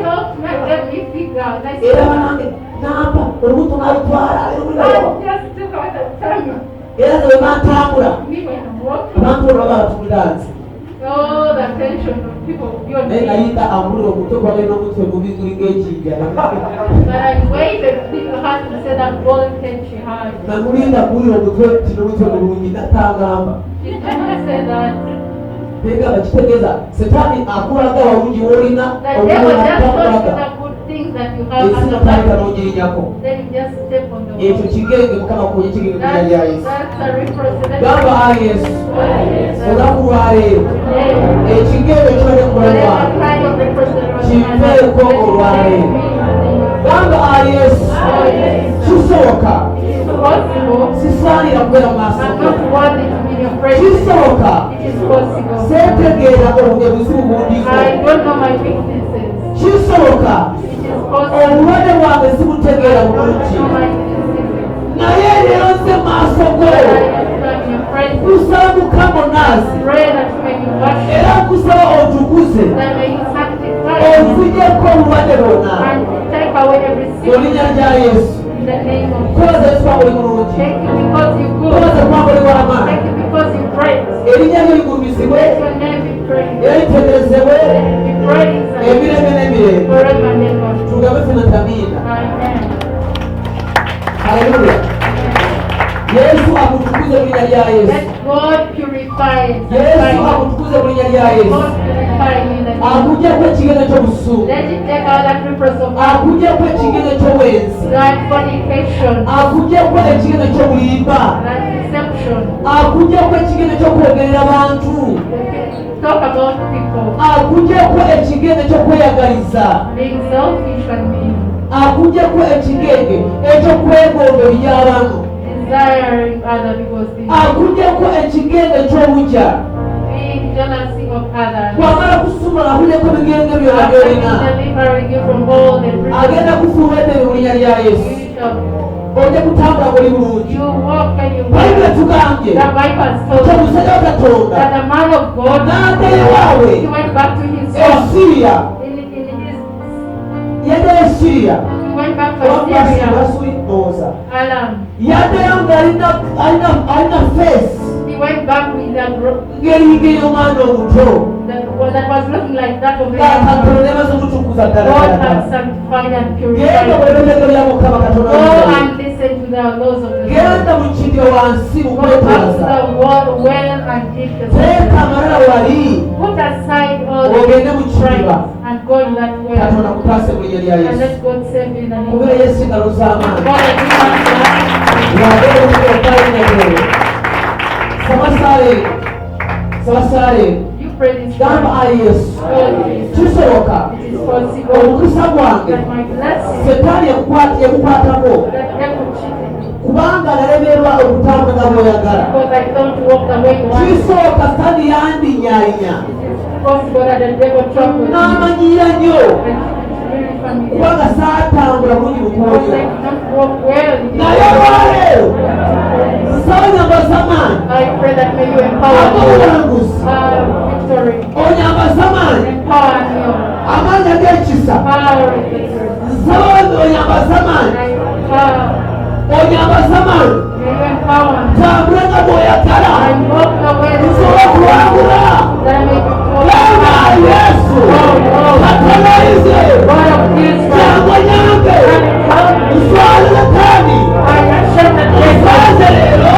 helped me and gave me figure. That's era banange nampa olubuto nalutwala God just took out the tongue. era ze bantambula Me when I'm walking. abantu olwo baba batulira nti All the attention of people beyond naye me. nayita ambulira omutwe gwagenda omutwe mubi gulinga ekijja But I waited till her to say that golden head she had. namulinda kulira omutwe kino omutwe mulungi natangamba She didn't say that. tegamba kitegeeza Setaani akulaga walungi w'olina The devil just shows you the good things that you have ensi and natandika n'ogirinyako then you just step on the ekyo wall. kigenge Mukama kuye kigenge kunya lya Yesu That's a reproach. gamba Yesu olunaku lwaleero ekigenge kibale kubalwa Whatever kind of reproach that was in my kiveeko olwaleero gamba Yesu kisoboka It is possible. sisaanira kubeera mu maaso I'm go not worthy to be in your presence. kisoboka It is possible. seetegeera obugebuzi bubundiko I don't know my weaknesses. kisoboka It is possible. obulwadde bwange sibutegeera I don't bulungi know my weaknesses. naye leero nze maaso go But I just stand in your presence. kusaba Mukama naazi Pray that you may be washed. era nkusaba otukuze That may you sanctify me onzigyeko obulwadde bwonna and take away every mu sin linnya lya Yesu in the name of Jesus. koza ekikuba buli mulungi Thank you because you koza good. kuba buli w'amaanyi Thank you because you great. erinnya lyo ligulumizibwe Let your name be praised. era litegerezebwe Let it be praised emirembe n'emirembe forever and ever. tugambe fena tamiina Amen. haleluya Yesu akutukuze mu linnya lya Yesu Let God purify and Yesu sanctify akutukuze mu linnya lya you. Yesu God purify you in the name of akugyeko ekigendo ky'obusungu Let it take out that reproach of akugyeko ekigendo ky'obwenzi that fornication, akugyeko ekigendo ky'obulimba that deception, akugyeko ekigendo ky'okwogerera abantu talk about people, akugyeko ekigendo ky'okweyagaliza being selfish and mean, akugyeko ekigenge ekyokwegomba eby'abantu desiring other people's things, akugyeko ekigenge ky'obutya being jealousy of others. bw'amala kusumula akugyeko ebigenge byonna After byolina delivering you from all the agenda riches, kufuula emmere mu linnya lya Yesu you shall ojja kutambula buli bulungi you walk and you bayibuli walk. etugambye The Bible has told nti us omusajja wa Katonda that the man of God, n'addayo waawe he went back to his home. Siriya In his, yaddayo Siriya he went going back to Wabasi Syria. basuli noza. Alam. Yaddayo ng'alina face. He went back with a group Ngeri y'omwana omuto. that was looking like that of a Katonda young ne baza okutukuza God ddala. had sanctified and Genda purified. bw'ebigambo bya Mukama Katonda Go w'ebigambo. and listen to the laws of the Lord. Genda mu kidyo wansi mu Go back to kwetwaza. the word well and eat the Teeka food. amalala wali. Put aside all Ogende mu the kidiba. pride and go in that way. Katonda kutaase mu linnya lya And Yesu. let God save you in the name of Kubera Jesus. Yesu engalo z'amaanyi. God, I give thanks to God. Wabeera omuliro ogw'alinagere. Sabasaale. You pray this Gamba prayer. ayi Yesu. Kisoboka. It is possible Omukisa gwange. that my blessing, Setaani yakukwatako. that devil cheated me. Kubanga nalemerwa okutambula nga bw'oyagala. Because I don't walk the way you want. It Kisoboka Setaani yandinyaalinya. is possible that the devil troubles me. N'amanyiira nnyo. And it's really familiar. Kubanga saatambula bulungi Because bukuulyo. I cannot walk well. Naye olwaleero nsaba nyambaza amaanyi I pray that may you empower me. ag'obuwanguzi. Victory. Onyambaza amaanyi Empower me. amaanyi ag'ekisa. Power is victory. Nsaba onyambaza amaanyi I power. onyambaza amaanyi May you empower me. tambula nga bw'oyagala I walk the way nsobola okuwangula. that I may be Lema Yesu Katonda ize God of Israel. cyangwa nyange nswale Setaani I shut the musaze leero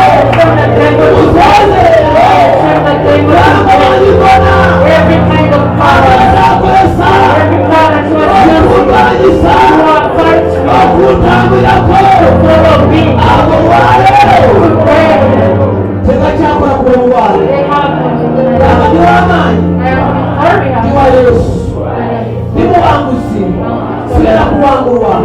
musaze leero cyangwa wagibona every kind of power, azakozesa every power that you are using okulwanyisa to fight okutambulako follow me. abo olwaleero Pray. tebakyakola ku bwobwale They have amanyi w'amaanyi I am victorious. ndiwa Yesu ndi muwanguzi sigenda kuwangulwa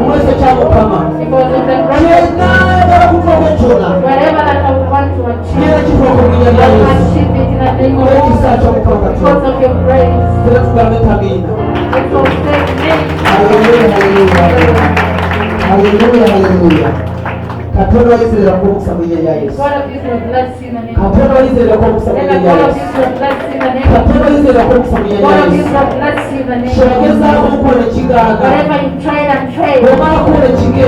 omweso kya Mukama Because of the grace, kyonna ayagala okutuuka kyona wherever that I want to achieve, kibeera kituuka mu linnya I lya will Yesu achieve it in the name of olw'ekisa Jesus. ky'Omukama Because Katonda of your grace. era tugambe tamiina. It's all saved. Haleluya, haleluya. Haleluya, haleluya. Katonda wa Isirayiri akuumukisa mu linnya lya Yesu. God of Israel, bless you in the name of Katonda wa Isirayiri akuumukisa mu Let linnya the lya God of Yesu. Israel bless you in the name of Katonda wa Isirayiri akuumukisa mu linnya God lya of Yesu. Israel bless you in the name of Kyogezaako mukola ekigaaga. Wherever you tried and tried, Bw'omala kukola ekigenge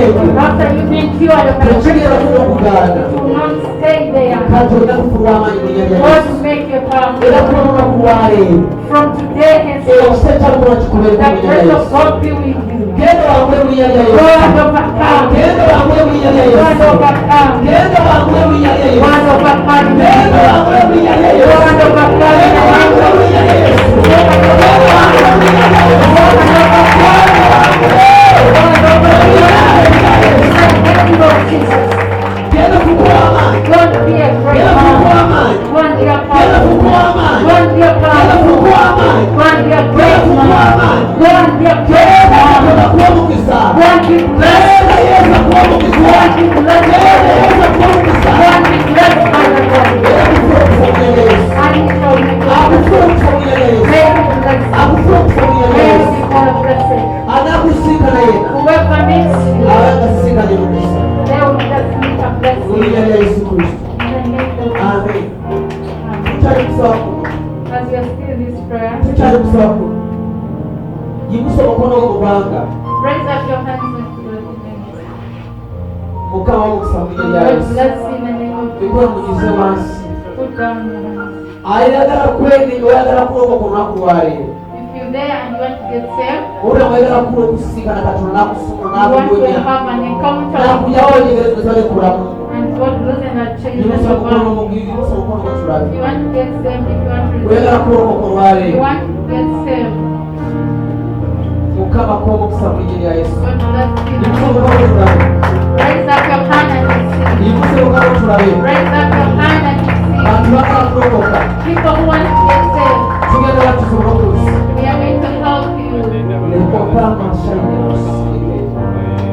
after you've been cured of the tekigenda kuba okugaana. do not stay there. Katonda kufulwa amaanyi mu linnya lya God Yesu. will make you powerful. Era kuba olunaku lwaleero From today henceforth, ekisa kya Mukama kikubeere mu the linnya lya grace of Yesu. God be with you. Genda wangule mu linnya lya Go Yesu. and overcome. Genda wangule mu linnya lya Go and Yesu. overcome. Genda wangule mu linnya lya Go Yesu. and overcome. Genda wangule mu linnya lya Go Yesu. and overcome. Genda wangule mu linnya lya Yesu. Go and overcome. Genda kukuwa amaanyi. Don't be afraid. Genda kukuwa amaanyi. Go and be a Genda power. kukuwa amaanyi. Go and be a Genda power. kukuwa amaanyi. Go and be a Genda great kukuwa man. amaanyi. Go and be a great Genda man. Katonda kuwa omukisa. Go and be blessed. Genda Yesu akuwa omukisa. Go and be blessed. Genda Yesu akuwa omukisa. Go and be blessed by the Lord. Genda kufuula omukisa mu linnya lya Yesu. And He shall make you Akufuula blessed. omukisa mu linnya lya Yesu. May you be blessed. Akufuula omukisa mu linnya lya May you Yesu. be full of blessing. Anakusinkana yena. Whoever needs you, Abanga sinkanye omukisa. they will just need a Mu blessing. linnya lya Yesu Kristo. In the name of Jesus. Amen. Amen. Tukyali kusaba kuno. As you are still in this prayer, Tukyali kusaba kuno. Yimusa omukono gwo mu bbanga. raise up your hands unto the Lord. Mukama w'omukisa mu linnya lya Lord, Yesu. bless you in the name of Bikula Jesus. munyize wansi. Put down your hands. Ayagala kwenenya oyagala kuloba ku lunaku lwaleero. If you're there and you want to get saved, Owulira mwayagala kula okusinkana Katonda n'akusumula you want to n'akugonya. have an encounter with N'akuyako God, enjegere zino zalekulamu. and God losing that change in Yimusa your omukono life. omugiri, yimusa omukono gwe tulabe. If you want to get saved, if you want to Oyagala receive, kuloba ku you lwaleero. want to get saved, Mukama akuwa omukisa mu linnya lya Yesu. God bless you. Yimusa omukono gwe tulabe. Raise up your hand and receive. Yimusa omukono gwe tulabe. Raise up your hand and receive. Bantu bagala kulokoka. People who want to get saved, Tugenda batusobola okusa. we are going to help you.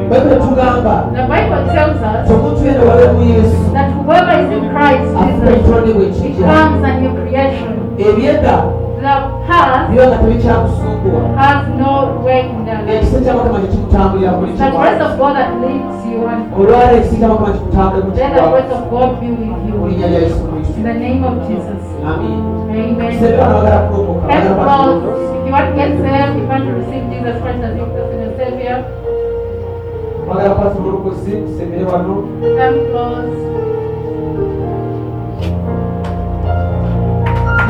Bayibuli etugamba The Bible tells us omuntu yena wale mu Yesu that whoever is in Christ afuka Jesus ekitonde bwe kijja. becomes a new creation. Ebyedda The past biba nga tebikyakusumbuwa. has no way in their life. Ekisa kya Mukama tekimutambulira buli The grace of God that leads you and olwaleero ekisa kya Mukama kimutambule mu let the kikwako. grace of God be with Mu you. linnya lya Yesu Kristo. In the name of Jesus. Amen. Amen. Tusebe bano bagala kulokoka, bagala Help batulokoka. us. If you want to get saved, if you want to receive Jesus Christ as your personal Savior, Magara pasi urukuzi semere wano. Come close.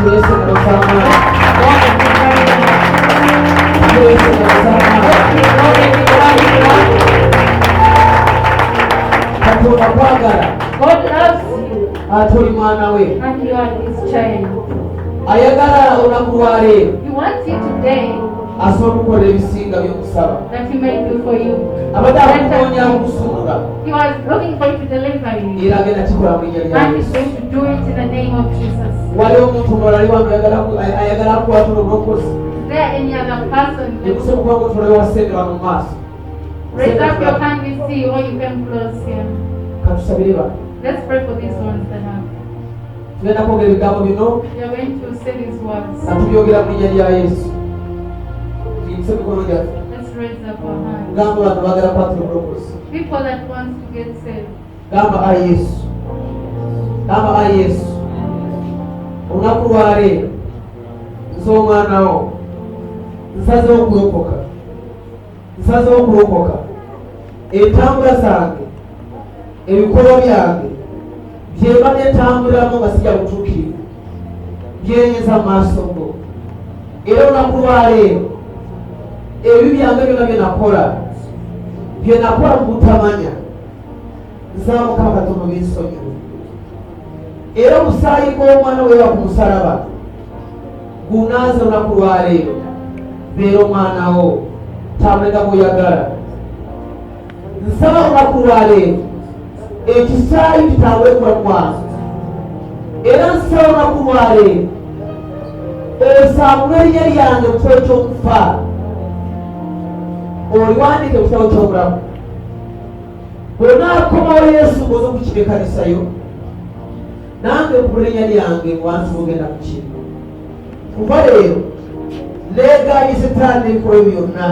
Yesu anasema. Yesu anasema. Katuna kwagara. God loves you. Aturi mwana we. And you are his child. Ayagara unakuware. He wants you today Asoma gukora ibisinga byo gusaba. that he may do for you. Abadakunya gusumura. He was looking for you to deliver you. Iragenda kikora muri nyari And he's Yesu. going to do it in the name of Jesus. Wale omuntu morali wange ayagala ku watu n'obukozi. Is there any other person? Nikusema kwako tulewa wasendera mu maaso. Raise up your hand, we see, or you can close here. Katusabire ba. Let's pray for these ones that have. Tugenda kwogera ebigambo bino. We are going to say these words. Atubyogera mu linnya lya Yesu. Tuyinise mikono gyaffe. Let's raise up our hands. Gamba bantu baagala kwatula obulokozi. People that want to get saved. Gamba ayi Yesu. Gamba ayi Yesu. Olunaku lwaleero nze omwana wo nsazeewo okulokoka. Nsazeewo okulokoka. Entambula zange, ebikolwa byange byeba netambuliramu nga sijja butuukirivu byenyeza mu maaso go. Era olunaku lwaleero ebibi byange byonna bye nakola mu butamanya nsaba Mukama Katonda binsonyiwe. Era omusaayi gw'omwana weewa ku musalaba gunaaze olunaku lwaleero beera omwana wo tambulira bw'oyagala. Nsaba olunaku lwaleero ekisaayi kitambule ku lwange. Era nsaba olunaku lwaleero osangule erinnya lyange mu kitabo ky'okufa, oliwandiike mu kitabo ky'obulamu. Bw'onaakomawo Yesu ng'oza okukira ekkanisa yo, nange nkubula erinnya lyange wansi bw'ogenda ku kintu. Kuva leero neegaanye Setaani n'ebikolwa byonna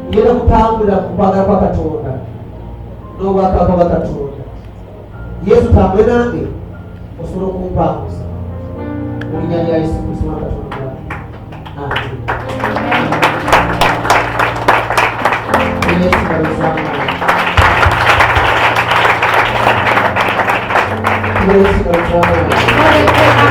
ngenda kutambulira ku kwagala kwa Katonda n'obwakabaka bwa Katonda. Yesu tambule nange osobola okumpanguza mu linnya lya Yesu Kristo wa Katonda. Amen. Yesu kabisanga. Yesu kabisanga.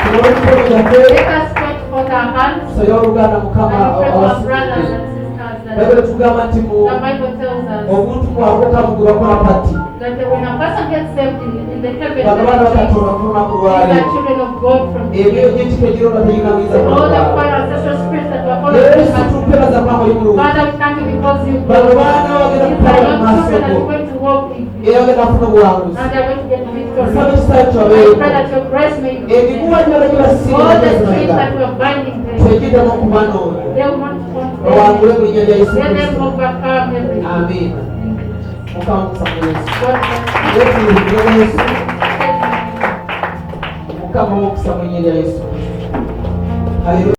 Let us stretch forth our hands. Sayoluganda Mukama And pray for our brothers awasitudde. and sisters that Bayibuli tugamba nti the Bible tells us omuntu bw'akoka mu gwe bakola pati. that when a person gets saved in the heaven, Bano baana ba Katonda ku lunaku these lwaleero. are children of God from the Ebyo beginning. by'ekikejero nga teyinamiza All the Katonda. fire ancestral spirits that were Yesu following us. tukupebaza kwama oli mulungi. Father, we thank you because you Bano baana bagenda these kutwala are mu your maaso children that go. are going to walk with you. Era bagenda kufuna obuwanguzi. And they are going to get victory. Nsaba ekisaayi I kyabeeko. pray that your grace may be with them. Ebikuwanyala gye basinga All the bagenda chains that bagenda. were binding them, Twegiddamu okubanoonya. they will not want Bawangule mu linnya lya Yesu Let them Kristo. overcome everything. Amiina. Mukama mukisa mu Yesu. God bless you. Yesu mu Yesu. Mukama mukisa mu linnya lya Yesu. Haleluya.